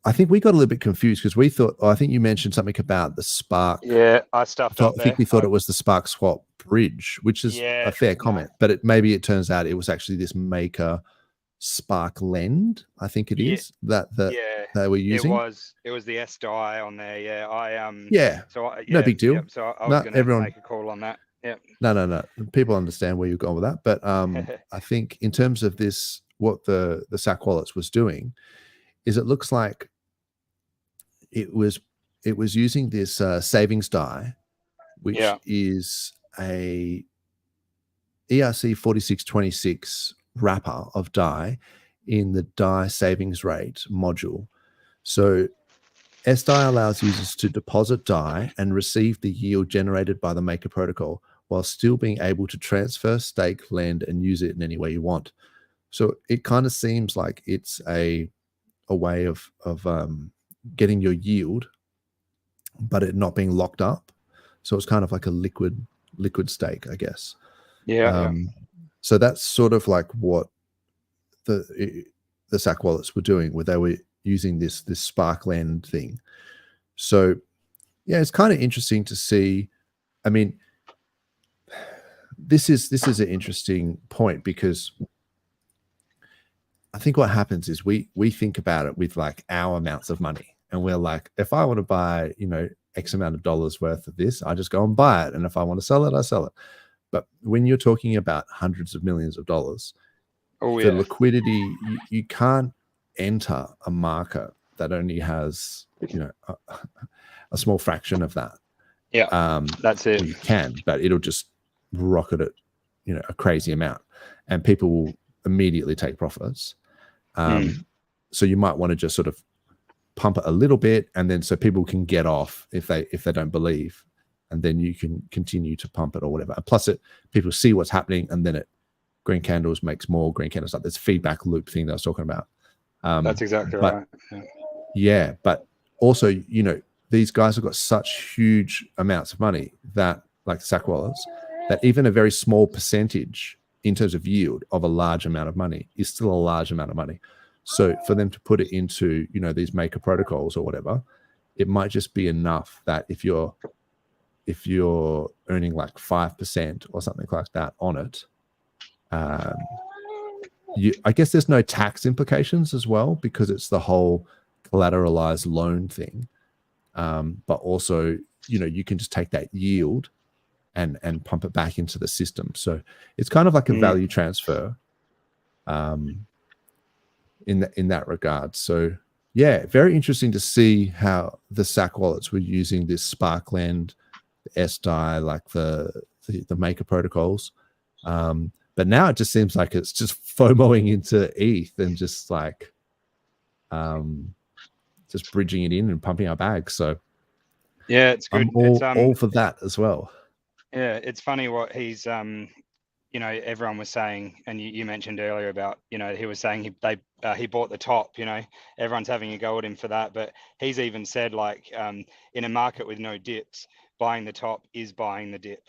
A: I think we got a little bit confused because we thought, I think you mentioned something about the Spark.
C: Yeah, I stuffed up
A: I think we thought it was the Spark Swap bridge, which is a fair comment, but maybe it turns out it was actually this Maker Spark Lend, I think it is, that they were using.
C: It was the SDI on there.
A: No big deal.
C: So I was going to make a call on that.
A: No. People understand where you're going with that, but I think in terms of this, what the SAC wallets was doing is it looks like it was using this savings die, which is a ERC 4626 wrapper of die in the die savings rate module. So SDAI allows users to deposit DAI and receive the yield generated by the Maker protocol while still being able to transfer, stake, lend, and use it in any way you want. So it kind of seems like it's a way of getting your yield, but it not being locked up. So it's kind of like a liquid stake, I guess. So that's sort of like what the SAC wallets were doing, where they were using this Sparkland thing. So yeah, it's kind of interesting to see. I mean, this is an interesting point, because I think what happens is we think about it with like our amounts of money, and we're like, if I want to buy, X amount of dollars worth of this, I just go and buy it, and if I want to sell it, I sell it. But when you're talking about hundreds of millions of dollars, the liquidity, you can't enter a market that only has a small fraction of that.
D: That's it.
A: You can, but it'll just rocket it a crazy amount, and people will immediately take profits. So you might want to just sort of pump it a little bit, and then so people can get off if they don't believe, and then you can continue to pump it or whatever. And plus people see what's happening, and then green candles makes more green candles. Like this feedback loop thing that I was talking about.
D: That's exactly right.
A: Yeah, but also, these guys have got such huge amounts of money that, like SAC wallets, that even a very small percentage in terms of yield of a large amount of money is still a large amount of money. So for them to put it into, these Maker protocols or whatever, it might just be enough that if you're earning like 5% or something like that on it, I guess there's no tax implications as well, because it's the whole collateralized loan thing. But also, you can just take that yield and pump it back into the system. So it's kind of like a value transfer in that regard. So yeah, very interesting to see how the SAC wallets were using this Sparkland, the SDAI, like the Maker protocols. But now it just seems like it's just FOMOing into ETH and just like just bridging it in and pumping our bags. So
D: yeah, it's good.
A: I'm all for that as well.
D: Yeah, it's funny what he's everyone was saying, and you mentioned earlier about, he was saying he bought the top, everyone's having a go at him for that, but he's even said, like, in a market with no dips, buying the top is buying the dip.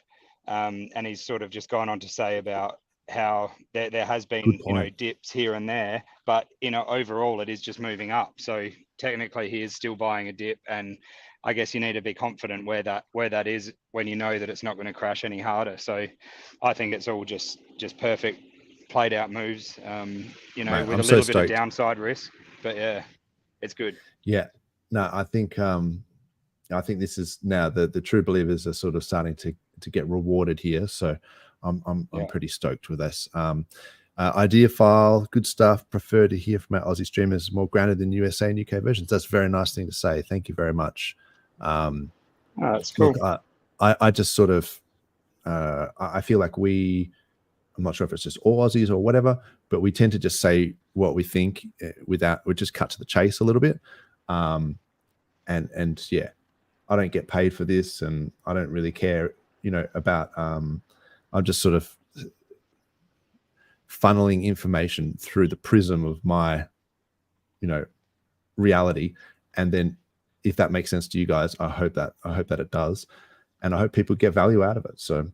D: And he's sort of just gone on to say about how there has been, dips here and there, but, overall it is just moving up. So technically he is still buying a dip, and I guess you need to be confident where that is when you know that it's not going to crash any harder. So I think it's all just perfect played out moves, Mate, with a little bit of downside risk, but yeah, it's good.
A: Yeah, no, I think this is now the true believers are sort of starting to get rewarded here. So I'm pretty stoked with this. Idea file, good stuff. Prefer to hear from our Aussie streamers more grounded than USA and UK versions. That's a very nice thing to say. Thank you very much.
D: That's cool.
A: Look, I just sort of I feel like I'm not sure if it's just all Aussies or whatever, but we tend to just say what we think we just cut to the chase a little bit. And yeah, I don't get paid for this, and I don't really care, about I'm just sort of funneling information through the prism of my, reality. And then if that makes sense to you guys, I hope that it does. And I hope people get value out of it. So,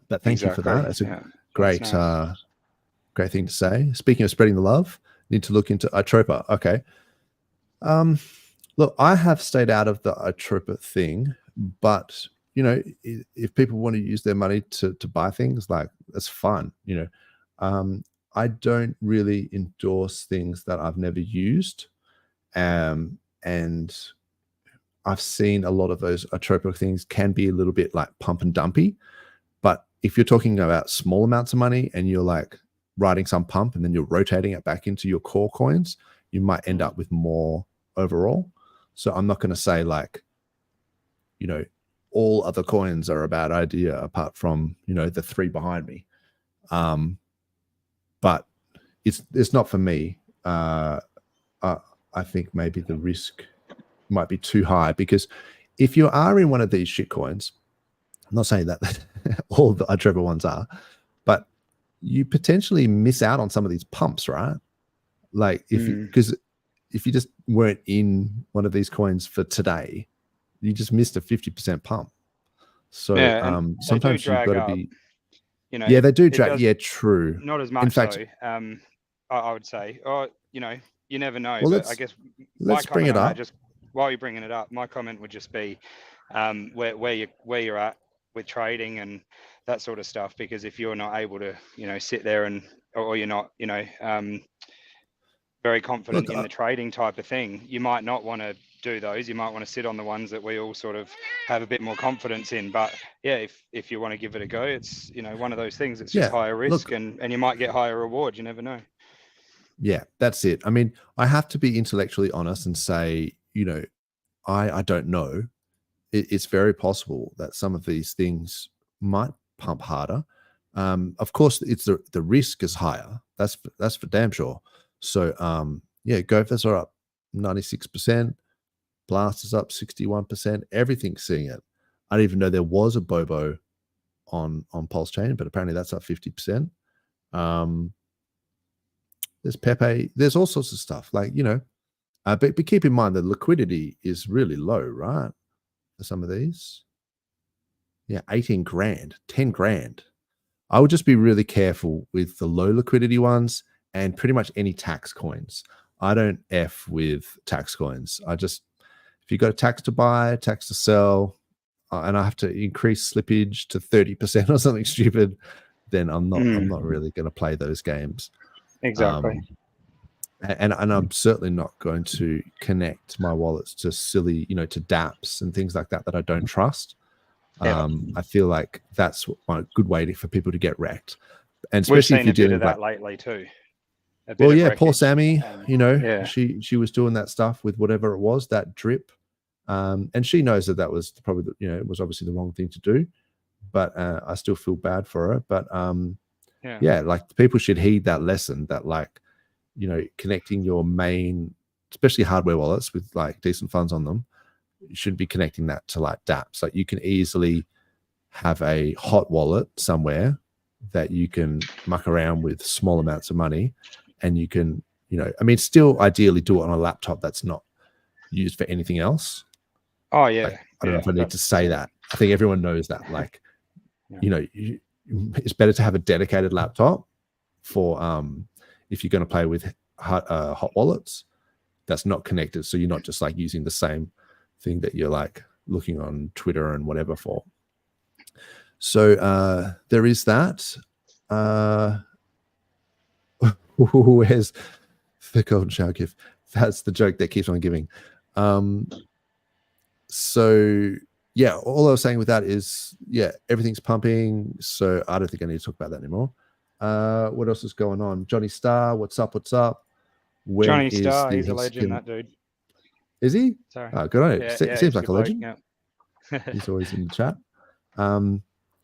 A: but thank you for that. It's a great, nice. Great thing to say. Speaking of spreading the love, need to look into Itropa. Okay. Look, I have stayed out of the Itropa thing, but if people want to use their money to buy things, like, that's fun. I don't really endorse things that I've never used. And I've seen a lot of those Itropa things can be a little bit like pump and dumpy. But if you're talking about small amounts of money and you're like writing some pump and then you're rotating it back into your core coins, you might end up with more overall. So I'm not going to say like, you know, all other coins are a bad idea apart from, you know, the 3 behind me. But it's not for me. I think maybe the risk might be too high, because if you are in one of these shit coins, I'm not saying that all the Trevor ones are, but you potentially miss out on some of these pumps, right? Like because if you just weren't in one of these coins for today, you just missed a 50% pump. So sometimes you've got to be,
D: you know,
A: yeah, they do drag. Yeah, true.
D: Not as much. In fact, so, I would say, you know, you never know.
A: Well,
D: but I guess
A: let's bring it up.
D: Just while you're bringing it up, my comment would just be where you're at with trading and that sort of stuff. Because if you're not able to, you know, sit there or you're not, you know, very confident in the trading type of thing, you might not want to do those. You might want to sit on the ones that we all sort of have a bit more confidence in. But yeah, if you want to give it a go, it's, you know, one of those things. It's just higher risk, and you might get higher reward. You never know.
A: Yeah, that's it. I mean, I have to be intellectually honest and say, you know, I don't know. It's very possible that some of these things might pump harder. Of course, it's the risk is higher. That's for damn sure. So yeah, Gophers are up 96%, Blast is up 61%. Everything's seeing it. I didn't even know there was a Bobo on PulseChain, but apparently that's up 50%. There's Pepe. There's all sorts of stuff. Like, you know, but keep in mind the liquidity is really low, right? For some of these. Yeah, 18 grand, 10 grand. I would just be really careful with the low liquidity ones and pretty much any tax coins. I don't F with tax coins. If you got a tax to buy, tax to sell, and I have to increase slippage to 30% or something stupid, then I'm not really going to play those games.
D: Exactly.
A: And I'm certainly not going to connect my wallets to silly, you know, to dApps and things like that I don't trust. I feel like that's a good way for people to get wrecked. And especially if you're dealing with that
D: lately too.
A: Well, yeah, poor Sammy, you know, she was doing that stuff with whatever it was, that drip. And she knows that was probably, you know, it was obviously the wrong thing to do, but I still feel bad for her. But yeah, like people should heed that lesson that, like, you know, connecting your main, especially hardware wallets with like decent funds on them, you should be connecting that to like dApps. Like you can easily have a hot wallet somewhere that you can muck around with small amounts of money, and you can, you know, I mean, still ideally do it on a laptop that's not used for anything else.
D: Oh yeah.
A: Like, I don't know if I need to say that. I think everyone knows that. Like, you know, it's better to have a dedicated laptop for if you're going to play with hot wallets that's not connected, so you're not just like using the same thing that you're like looking on Twitter and whatever for. So there is that. Where's the golden shower gift? That's the joke that keeps on giving. So yeah, all I was saying with that is, yeah, everything's pumping. So I don't think I need to talk about that anymore. What else is going on? Johnny Star, what's up? What's up? When
D: Johnny Star, he's a legend, that dude.
A: Is he?
D: Sorry.
A: Oh, good on it.
D: Yeah,
A: seems like a legend.
D: Yeah.
A: He's always in the chat.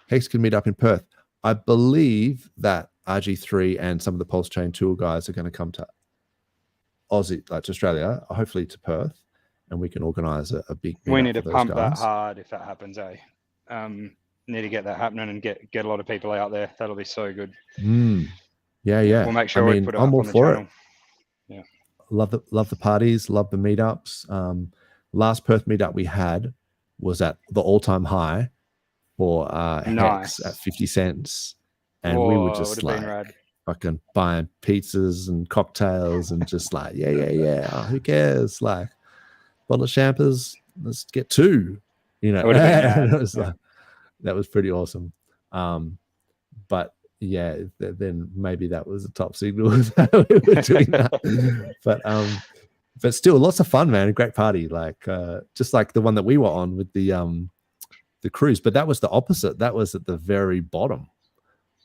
A: Hex can meet up in Perth. I believe that RG3 and some of the PulseChain tool guys are going to come to Aussie, like to Australia, hopefully to Perth, and we can organise a big.
D: We need to pump that hard if that happens, eh? Need to get that happening and get a lot of people out there. That'll be so good.
A: Yeah.
D: We'll make sure we put it up on the channel. Yeah.
A: Love the parties, love the meetups. Last Perth meetup we had was at the all-time high for Hex at 50 cents. And we were just like fucking buying pizzas and cocktails and just like, yeah. Oh, who cares? Like, bottle of champers, let's get 2. You know, it was like, that was pretty awesome. But yeah, then maybe that was a top signal that we were doing that. But still, lots of fun, man. A great party, like just like the one that we were on with the cruise. But that was the opposite. That was at the very bottom.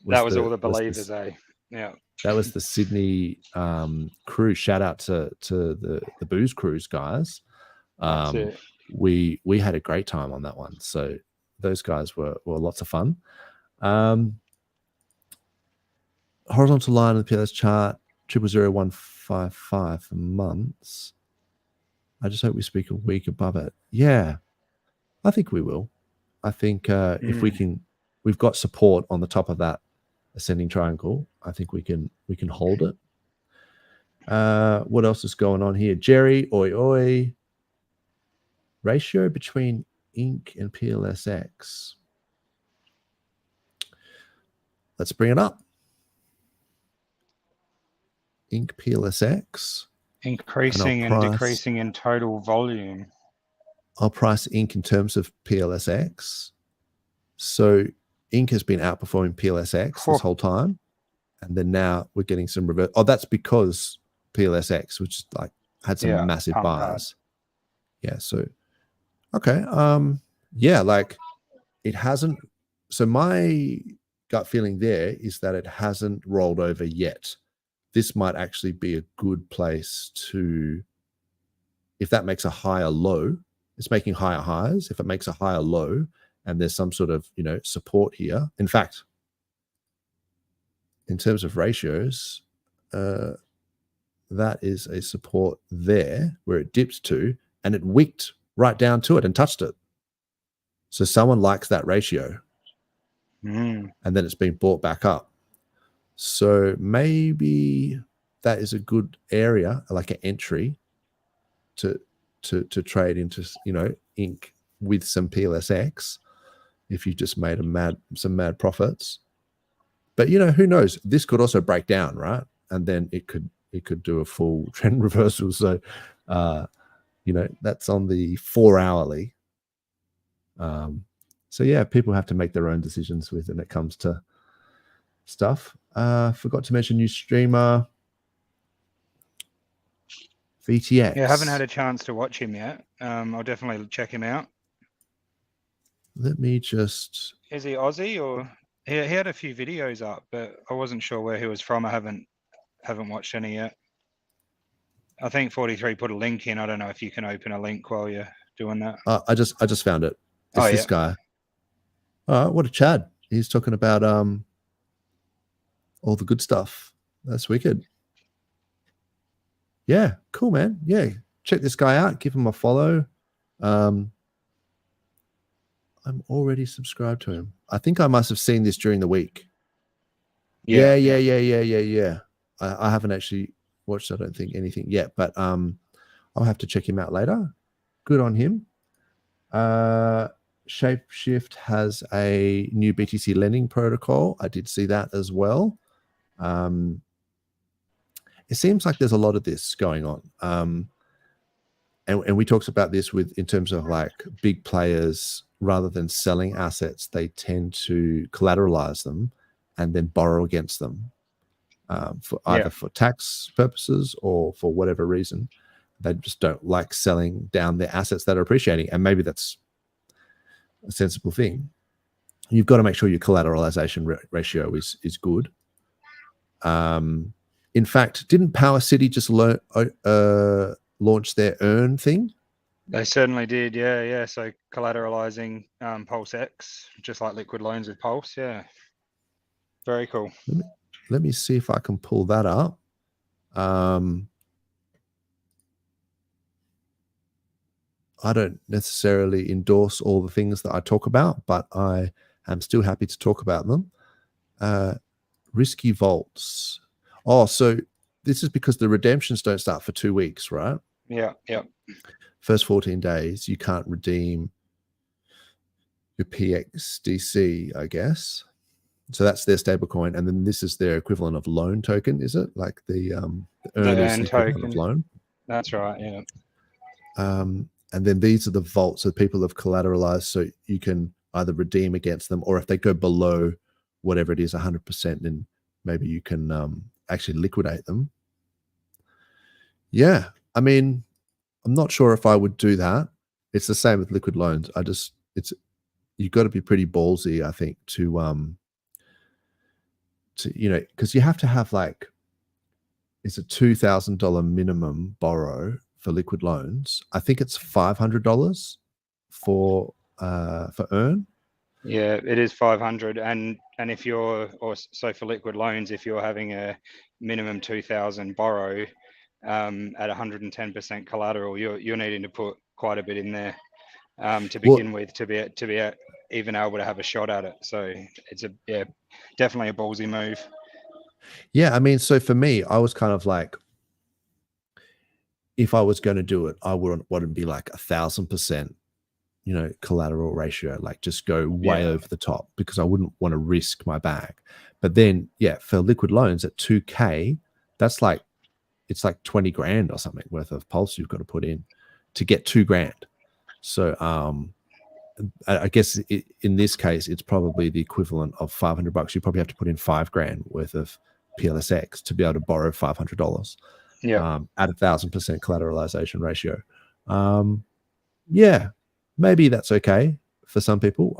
D: That was all the believers, eh? Yeah.
A: That was the Sydney cruise. Shout out to the booze cruise guys.
D: That's it.
A: We had a great time on that one. So those guys were lots of fun. Horizontal line of the PLS chart 000155 for months. I just hope we speak a week above it. Yeah, I think we will. I think if we can, we've got support on the top of that ascending triangle. I think we can hold it. What else is going on here? Jerry, oi. Ratio between Inc and PLSX. Let's bring it up. Inc PLSX.
D: Increasing and decreasing in total volume.
A: I'll price Inc in terms of PLSX. So Inc has been outperforming PLSX this whole time. And then now we're getting some reverse. Oh, that's because PLSX, which like had some massive bars. Yeah. So, okay. Yeah, like it hasn't. So my gut feeling there is that it hasn't rolled over yet. This might actually be a good place to, if that makes a higher low, it's making higher highs. If it makes a higher low and there's some sort of, support here. In fact, in terms of ratios, that is a support there where it dips to, and it wicked right down to it and touched it. So someone likes that ratio. And then it's been bought back up. So maybe that is a good area, like an entry to trade into, Inc with some PLSX if you just made some mad profits. But who knows? This could also break down, right? And then it could do a full trend reversal. So that's on the 4 hourly. So yeah, people have to make their own decisions when it comes to stuff. Forgot to mention new streamer VTX.
D: Yeah, I haven't had a chance to watch him yet. I'll definitely check him out.
A: Let me just.
D: Is he Aussie or he had a few videos up, but I wasn't sure where he was from. I haven't watched any yet. I think 43 put a link in. I don't know if you can open a link while you're doing that.
A: I just found it. It's this guy. All right, what a Chad. He's talking about all the good stuff. That's wicked. Yeah, cool, man. Yeah, check this guy out. Give him a follow. I'm already subscribed to him. I think I must have seen this during the week. Yeah. I haven't actually watched, I don't think, anything yet, but I'll have to check him out later. Good on him. Shapeshift has a new BTC lending protocol. I did see that as well. It seems like there's a lot of this going on. And we talked about this in terms of like big players, rather than selling assets, they tend to collateralize them and then borrow against them for either for tax purposes or for whatever reason. They just don't like selling down their assets that are appreciating. And maybe that's a sensible thing. You've got to make sure your collateralization ratio is good. In fact, didn't Power City just launch their earn thing?
D: They certainly did, yeah. So collateralizing PulseX, just like liquid loans with Pulse, yeah. Very cool.
A: Let me see if I can pull that up. I don't necessarily endorse all the things that I talk about, but I am still happy to talk about them. Risky vaults. Oh, so this is because the redemptions don't start for 2 weeks, right?
D: Yeah.
A: First 14 days, you can't redeem your PXDC, I guess. So that's their stablecoin, and then this is their equivalent of loan token, is it? Like the earn token of loan.
D: That's right. Yeah.
A: And then these are the vaults that people have collateralized, so you can either redeem against them, or if they go below whatever it is, 100%, then maybe you can actually liquidate them. Yeah, I mean, I'm not sure if I would do that. It's the same with liquid loans. You've got to be pretty ballsy, I think, to because you have to have like, it's a $2,000 minimum borrow for liquid loans. I think it's $500 for earn.
D: Yeah, it is 500, and if you're so for liquid loans, if you're having a minimum 2,000 borrow at 110% collateral, you're needing to put quite a bit in there to begin with to be even able to have a shot at it. So it's definitely a ballsy move.
A: Yeah, I mean, so for me, I was kind of like, if I was going to do it, I wouldn't be like 1,000%, collateral ratio, like just go way over the top, because I wouldn't want to risk my bag. But then, for liquid loans at 2K, it's like 20 grand or something worth of Pulse you've got to put in to get 2 grand. So I guess in this case, it's probably the equivalent of $500. You probably have to put in 5 grand worth of PLSX to be able to borrow $500 at 1,000% collateralization ratio. Maybe that's okay for some people.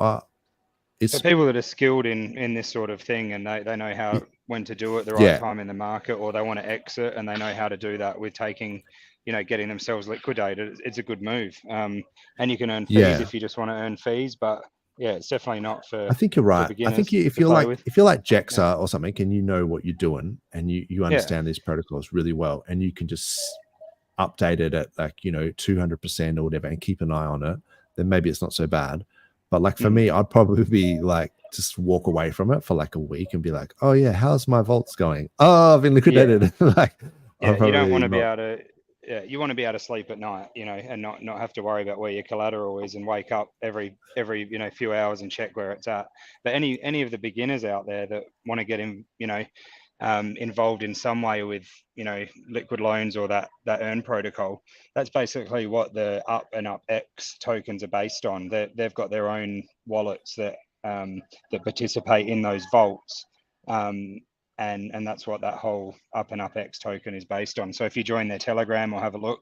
A: It's
D: for people that are skilled in this sort of thing, and they know when to do it the right time in the market, or they want to exit and they know how to do that with taking, getting themselves liquidated. It's a good move. And you can earn fees if you just want to earn fees, but it's definitely not for.
A: I think you're right. I think if you're like Jexa or something, and you know what you're doing, and you understand these protocols really well, and you can just update it at 200% or whatever, and keep an eye on it, then maybe it's not so bad. But like for me, I'd probably be like, just walk away from it for like a week and be like, oh yeah, how's my vaults going? Oh, I've been liquidated. You
D: don't want to be able to. Yeah, you want to be able to sleep at night, and not have to worry about where your collateral is and wake up every few hours and check where it's at. But any of the beginners out there that want to get in, involved in some way with liquid loans or that earn protocol, that's basically what the Up and Up X tokens are based on. They've got their own wallets that participate in those vaults. And that's what that whole Up and Up X token is based on. So if you join their Telegram or have a look,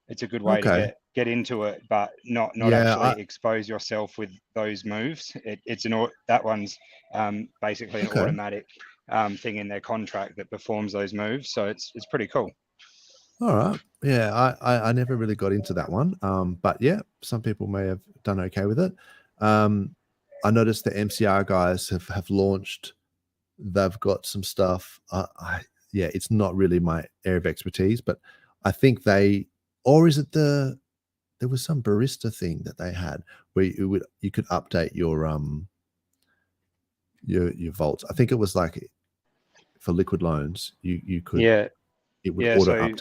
D: it's a good way to get into it, but not actually expose yourself with those moves. That one's basically an automatic thing in their contract that performs those moves. So it's pretty cool.
A: All right. Yeah, I never really got into that one. But some people may have done okay with it. I noticed the MCR guys have launched. They've got some stuff. It's not really my area of expertise, but I think there was some barista thing that they had where you could update your vaults. I think it was like for liquid loans, you could it would auto update.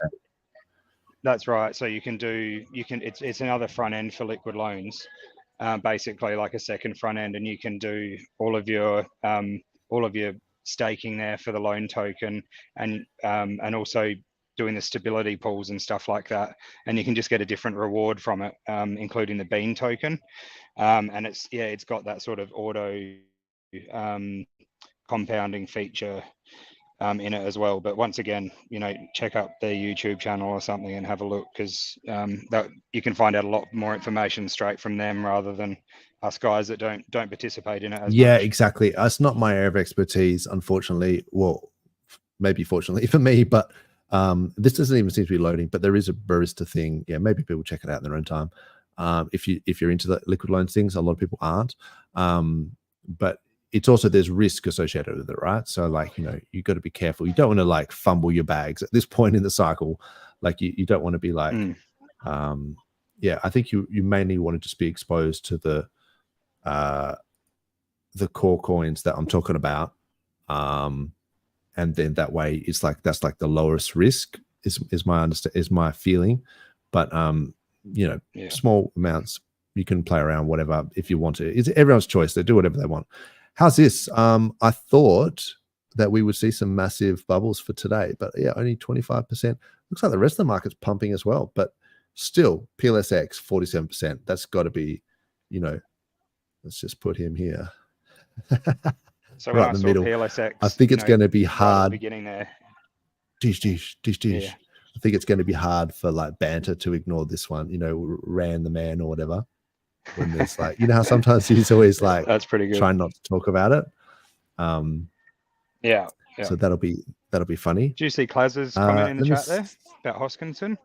D: That's right. So it's another front end for liquid loans, basically like a second front end, and you can do all of your staking there for the loan token, and also doing the stability pools and stuff like that, and you can just get a different reward from it, including the bean token, and it's got that sort of auto compounding feature in it as well. But once again, check up their YouTube channel or something and have a look, because that you can find out a lot more information straight from them rather than us guys that don't participate in it as much.
A: Exactly. It's not my area of expertise, unfortunately. Well, maybe fortunately for me, but this doesn't even seem to be loading. But there is a barista thing. Maybe people check it out in their own time. If you're into the liquid loans things, a lot of people aren't. But it's also, there's risk associated with it, right? So you got to be careful. You don't want to like fumble your bags at this point in the cycle. Like you don't want to be like, I think you mainly want to just be exposed to the core coins that I'm talking about. And then that way it's like, that's like the lowest risk is my feeling. But, small amounts, you can play around whatever, if you want to. It's everyone's choice. They do whatever they want. How's this? I thought that we would see some massive bubbles for today, but only 25%. Looks like the rest of the market's pumping as well, but still PLSX 47%. That's got to be, let's just put him here.
D: So
A: right in the middle.
D: PLSX,
A: I think it's going to be hard.
D: Beginning there.
A: Dish. Yeah. I think it's going to be hard for like Banter to ignore this one. Ran the man or whatever. When there's like, how sometimes he's always like,
D: that's pretty good.
A: Trying not to talk about it.
D: Yeah.
A: So that'll be funny.
D: Do you see Klaz's comment in the chat there about Hoskinson?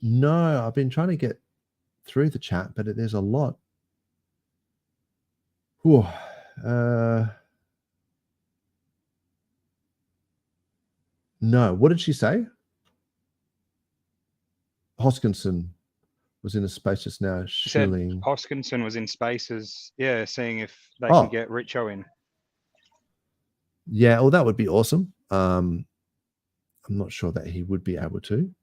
A: No, I've been trying to get through the chat, but there's a lot. Whew. No, what did she say? Hoskinson was in a space just now.
D: She said
A: Shilling.
D: Hoskinson was in Spaces, seeing if they
A: Oh.
D: can get Richo in.
A: Yeah, well, that would be awesome. I'm not sure that he would be able to.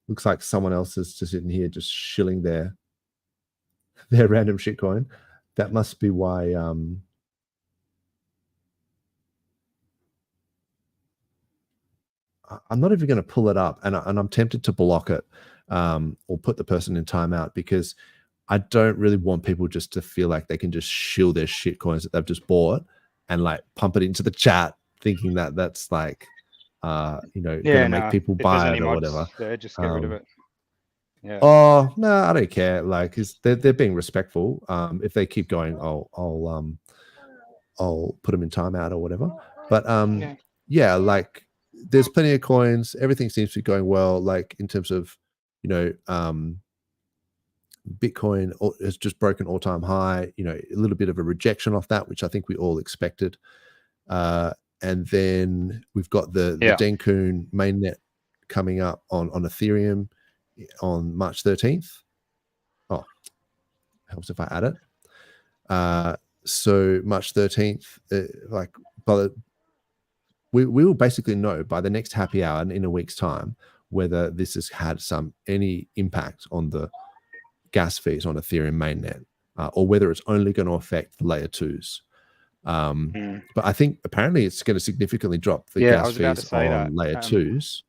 A: Looks like someone else is just sitting here just shilling their random shitcoin. That must be why. I'm not even going to pull it up, and I'm tempted to block it or put the person in timeout, because I don't really want people just to feel like they can just shill their shit coins that they've just bought and like pump it into the chat, thinking that that's like, going to make people buy it or whatever.
D: Yeah, just get rid of it. Yeah.
A: Oh no, I don't care. Like, they're being respectful. If they keep going, I'll put them in timeout or whatever. But yeah, like, there's plenty of coins. Everything seems to be going well. Like, in terms of, Bitcoin has just broken all-time high. A little bit of a rejection off that, which I think we all expected. And then we've got the Denkun mainnet coming up on Ethereum on March 13th. Oh, helps if I add it. So March 13th, we will basically know by the next happy hour in a week's time whether this has had any impact on the gas fees on Ethereum mainnet, or whether it's only going to affect the layer 2s. But I think apparently it's going to significantly drop the gas fees on layer 2s.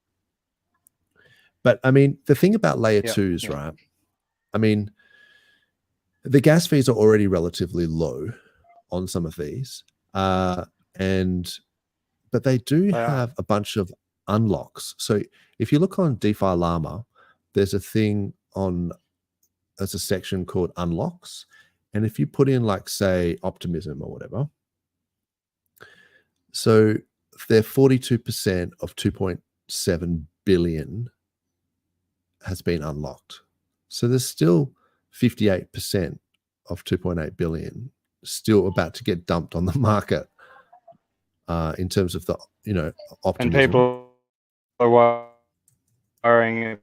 A: But I mean, the thing about layer 2s, right? I mean, the gas fees are already relatively low on some of these, but they do have a bunch of unlocks. So if you look on DeFi Llama, there's a thing there's a section called unlocks, and if you put in, like, say, optimism or whatever, so they're 42% of 2.7 billion has been unlocked. So there's still 58% of 2.8 billion still about to get dumped on the market, in terms of the optimism.
D: And people are worrying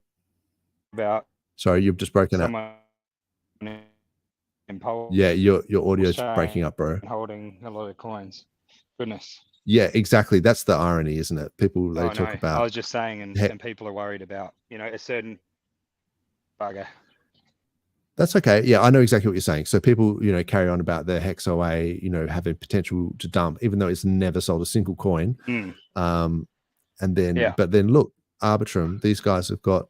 D: about.
A: Sorry, you've just broken up. Yeah, your audio's breaking up, bro.
D: Holding a lot of coins. Goodness.
A: Yeah, exactly. That's the irony, isn't it? People, they talk about.
D: I was just saying, and people are worried about a certain bugger.
A: That's okay. Yeah, I know exactly what you're saying. So people, carry on about their Hex OA, having potential to dump, even though it's never sold a single coin. And then, but then look, Arbitrum, these guys have got,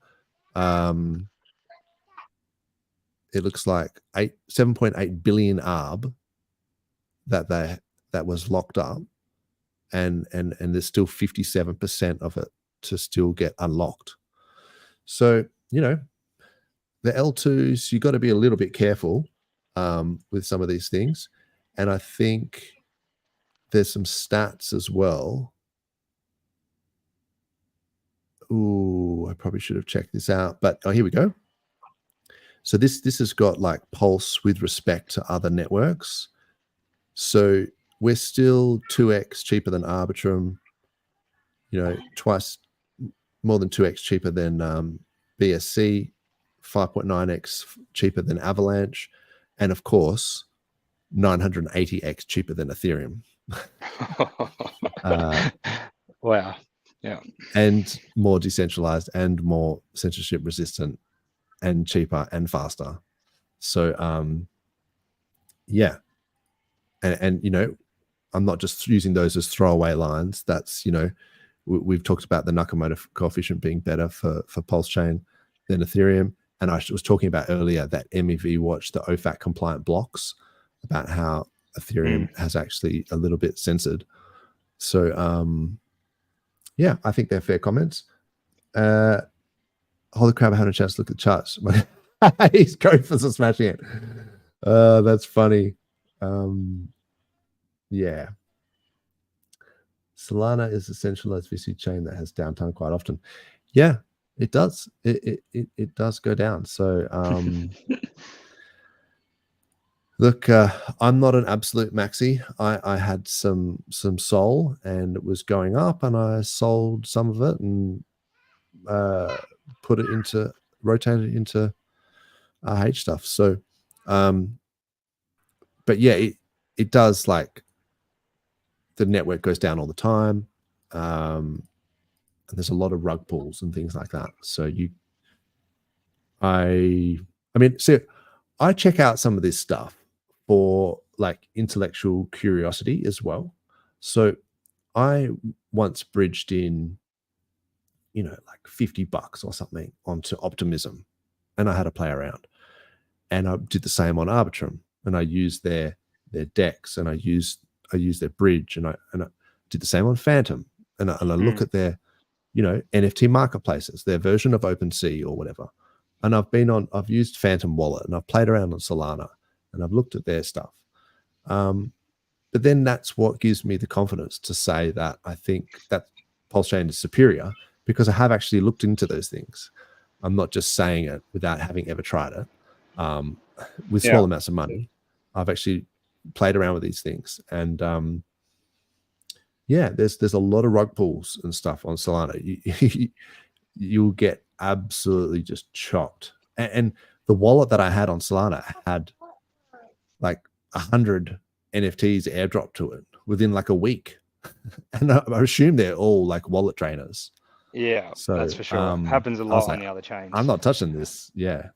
A: it looks like 7.8 billion ARB that was locked up, and there's still 57% of it to still get unlocked. So, the L2s, you got to be a little bit careful with some of these things. And I think there's some stats as well. Ooh, I probably should have checked this out, but here we go. So this has got like Pulse with respect to other networks. So we're still 2x cheaper than Arbitrum, twice more than 2x cheaper than BSC, 5.9x cheaper than Avalanche, and of course 980x cheaper than Ethereum.
D: Wow. Yeah.
A: And more decentralized and more censorship resistant and cheaper and faster. So yeah. And I'm not just using those as throwaway lines. That's, we've talked about the Nakamoto coefficient being better for PulseChain than Ethereum. And I was talking about earlier that MEV watch, the OFAC compliant blocks, about how Ethereum has actually a little bit censored. So, yeah, I think they're fair comments. Holy crap, I haven't a chance to look at the charts. He's going for some smashing it. That's funny. Yeah. Solana is a centralized VC chain that has downtime quite often. Yeah, It does. It does go down. So look, I'm not an absolute maxi. I had some Sol, and it was going up, and I sold some of it and rotated it into RH stuff. So, but yeah, it does, like, the network goes down all the time. And there's a lot of rug pulls and things like that. So I mean, so I check out some of this stuff for like intellectual curiosity as well. So I once bridged in, like $50 or something onto Optimism, and I had to play around. And I did the same on Arbitrum, and I used their decks, and I used their bridge, and I did the same on Phantom, and I look at their NFT marketplaces, their version of OpenSea or whatever. And I've used Phantom Wallet, and I've played around on Solana, and I've looked at their stuff. But then that's what gives me the confidence to say that I think that PulseChain is superior, because I have actually looked into those things. I'm not just saying it without having ever tried it. With small amounts of money, I've actually played around with these things, and there's a lot of rug pulls and stuff on Solana. You'll get absolutely just chopped. And the wallet that I had on Solana had like 100 NFTs airdropped to it within like a week. And I assume they're all like wallet trainers.
D: Yeah,
A: So
D: that's for sure. Happens a lot on the other chains.
A: I'm not touching this. Yeah.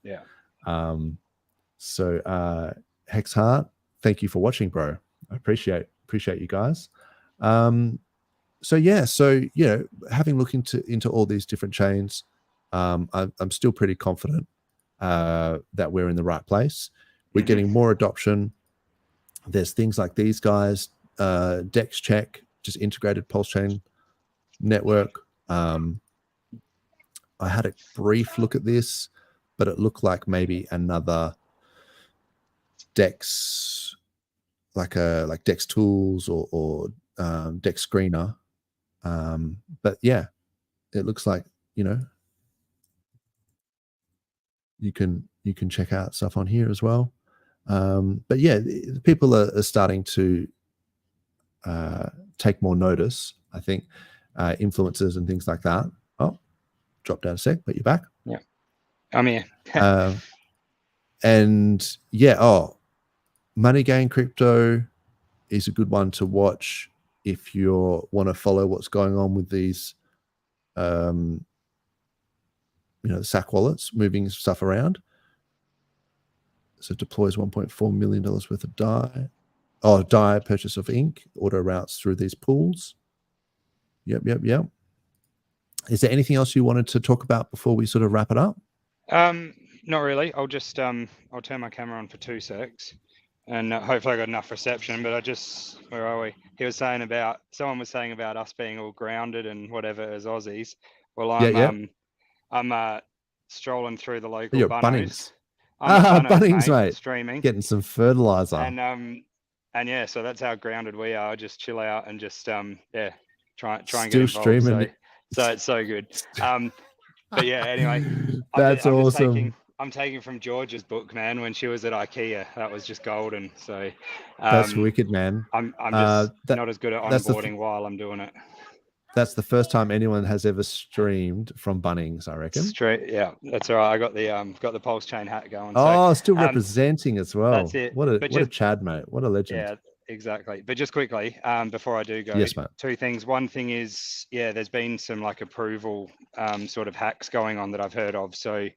A: So Hex Heart, thank you for watching, bro. I appreciate you guys. So having looked into all these different chains, I'm still pretty confident that we're in the right place. We're getting more adoption. There's things like these guys, Dex Check, just integrated PulseChain network. I had a brief look at this, but it looked like maybe another Dex, like Dex Tools or Dex Screener. But yeah, it looks like, you can check out stuff on here as well. But yeah, people are starting to take more notice, I think, influencers and things like that. Oh, dropped out a sec, but you're back.
D: Yeah, I'm here.
A: And yeah, Money Gain Crypto is a good one to watch if you want to follow what's going on with these, the SAC wallets, moving stuff around. So deploys $1.4 million worth of DAI. DAI purchase of ink, auto routes through these pools. Yep. Is there anything else you wanted to talk about before we sort of wrap it up?
D: Not really. I'll just I'll turn my camera on for 2 secs, and hopefully I got enough reception. But where are we? Someone was saying about us being all grounded and whatever as Aussies. Well, I'm strolling through the local Bunnings.
A: Bunnings, mate.
D: Streaming,
A: getting some fertilizer,
D: and yeah, so that's how grounded we are. Just chill out and just try and
A: still
D: get involved.
A: Streaming.
D: So it's so good. But yeah, anyway,
A: that's awesome.
D: I'm taking from George's book, man. When she was at IKEA, that was just golden. So
A: that's wicked, man.
D: I'm just not as good at onboarding while I'm doing it.
A: That's the first time anyone has ever streamed from Bunnings, I reckon.
D: Straight, yeah, that's all right. I got the PulseChain hat going.
A: So, still representing as well.
D: That's it.
A: What a Chad, mate. What a legend.
D: Yeah, exactly. But just quickly, before I do go,
A: yes, mate.
D: 2 things. One thing is, there's been some like approval sort of hacks going on that I've heard of. So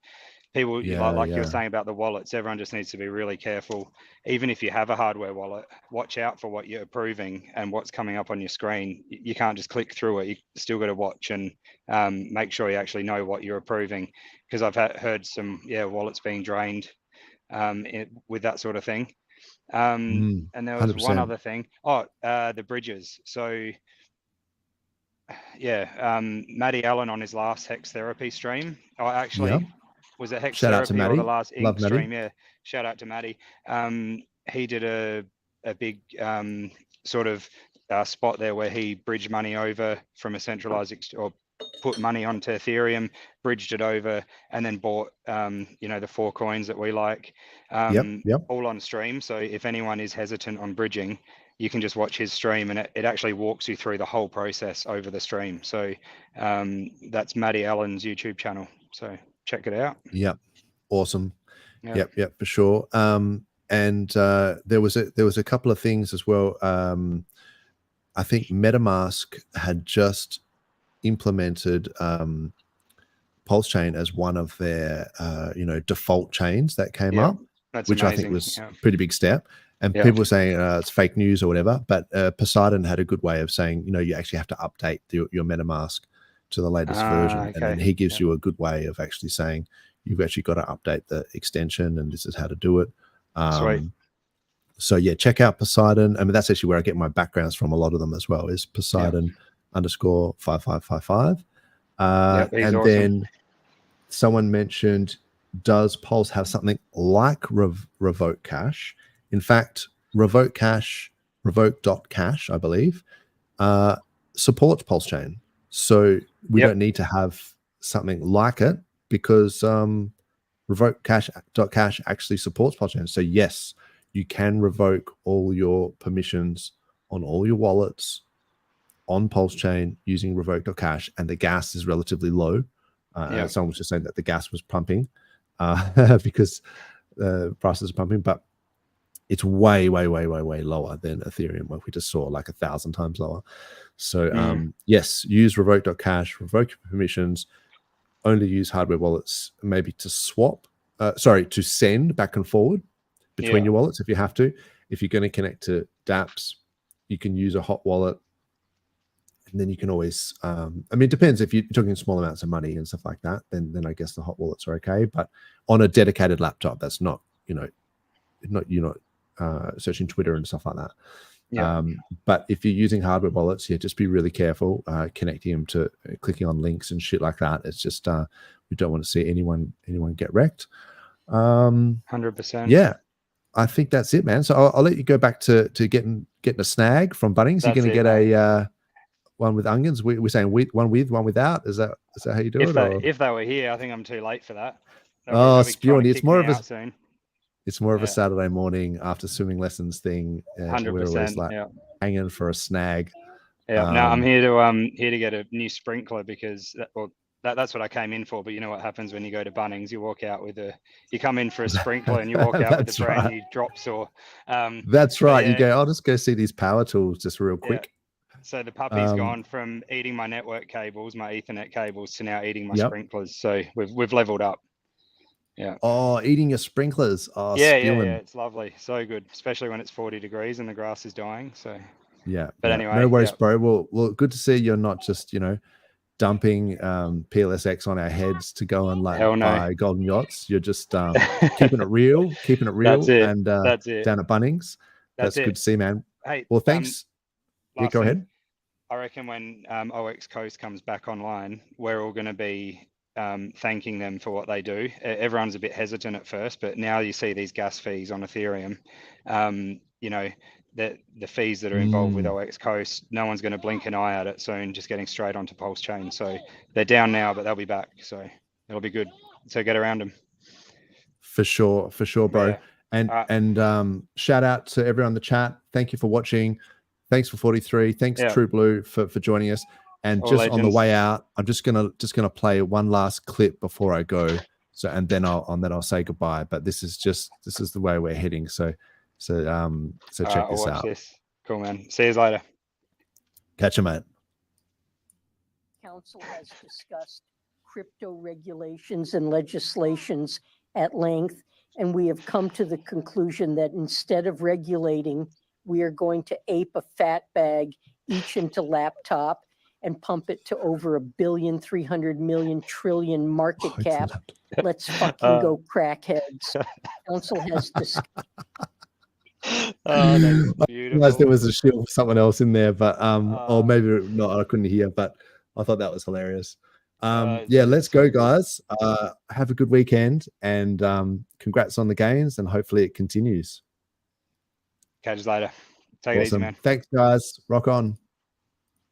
D: people, like you were saying about the wallets, everyone just needs to be really careful. Even if you have a hardware wallet, watch out for what you're approving and what's coming up on your screen. You can't just click through it. You still got to watch and make sure you actually know what you're approving, because I've heard some wallets being drained with that sort of thing. And there was 100%. One other thing. The bridges. So Matty Allen on his last Hex Therapy stream. Was it Hex Therapy or the last Ink stream? Yeah, shout out to Matty. He did a big sort of spot there where he bridged money over from a centralized or put money onto Ethereum, bridged it over, and then bought, you know, the 4 coins that we like, all on stream. So if anyone is hesitant on bridging, you can just watch his stream, and it actually walks you through the whole process over the stream. So that's Matty Allen's YouTube channel. So check it out.
A: Yep. Awesome.
D: Yeah.
A: Yep, for sure. And there was a couple of things as well. I think MetaMask had just implemented PulseChain as one of their default chains that came up, which
D: amazing.
A: I think was a pretty big step. And people were saying it's fake news or whatever, but Poseidon had a good way of saying, you actually have to update your MetaMask to the latest version.
D: Okay.
A: And then he gives you a good way of actually saying, you've actually got to update the extension and this is how to do it.
D: Sweet.
A: So yeah, check out Poseidon. I mean, that's actually where I get my backgrounds from. A lot of them as well is Poseidon _5555. And
D: awesome.
A: then someone mentioned, does Pulse have something like Revoke Cash? In fact, Revoke.cash, I believe, supports PulseChain. So we don't need to have something like it because Revoke.cash actually supports PulseChain. So yes, you can revoke all your permissions on all your wallets on PulseChain using Revoke.cash, and the gas is relatively low. Someone was just saying that the gas was pumping because prices are pumping, but it's way lower than Ethereum, where we just saw like 1,000 times lower. So yes, use Revoke.cash, revoke your permissions, only use hardware wallets, maybe to to send back and forward between your wallets if you have to. If you're going to connect to dApps, you can use a hot wallet. And then you can always, I mean, it depends. If you're talking small amounts of money and stuff like that, then I guess the hot wallets are okay. But on a dedicated laptop, that's not, you're not searching Twitter and stuff like that. But if you're using hardware wallets, just be really careful connecting them to clicking on links and shit like that. It's just we don't want to see anyone get wrecked.
D: 100%.
A: Yeah, I think that's it, man. So I'll let you go back to getting a snag from Bunnings. You're going to get a one with onions. We're saying one with, one without. Is that how you do it?
D: If they were here, I think I'm too late for that.
A: Spewing. It's more of a
D: soon.
A: It's more of a Saturday morning after swimming lessons thing.
D: 100%.
A: We're always like hanging for a snag.
D: Yeah. No, I'm here to get a new sprinkler because that's what I came in for. But you know what happens when you go to Bunnings? You walk out you come in for a sprinkler and you walk out with a brand new drop saw.
A: That's right. You go, I'll just go see these power tools just real quick.
D: So the puppy's gone from eating my network cables, my Ethernet cables, to now eating my sprinklers. So we've leveled up. Yeah.
A: Oh, eating your sprinklers. Oh,
D: yeah. It's lovely. So good, especially when it's 40 degrees and the grass is dying. So But anyway,
A: no worries, bro. Well, good to see you're not just dumping PLSX on our heads to go and buy golden yachts. You're just keeping it real,
D: That's it.
A: and
D: That's it.
A: down at Bunnings. That's good to see, man.
D: Hey,
A: well, thanks. Go ahead.
D: I reckon when OX Coast comes back online, we're all going to be thanking them for what they do. Everyone's a bit hesitant at first, but now you see these gas fees on Ethereum. The fees that are involved with OX Coast, no one's going to blink an eye at it soon, just getting straight onto PulseChain. So they're down now, but they'll be back. So it'll be good. So get around them. For sure, bro. Yeah. And shout out to everyone in the chat. Thank you for watching. Thanks for 43. Thanks True Blue for joining us. And all just legends. On the way out, I'm just gonna play one last clip before I go. So and then I'll say goodbye. But this is the way we're heading. So check this out. This. Cool, man. See you later. Catch you, mate.
E: Council has discussed crypto regulations and legislations at length, and we have come to the conclusion that instead of regulating, we are going to ape a fat bag each into laptop and pump it to over $1,300,000,000,000,000,000,000,000 market cap. Let's fucking go, crackheads. Council has discussed.
D: That's beautiful.
A: There was a shield for someone else in there, but or maybe not. I couldn't hear, but I thought that was hilarious. Let's go, guys. Have a good weekend, and congrats on the gains, and hopefully it continues.
D: Catch you later. Take it easy, man.
A: Thanks, guys. Rock on.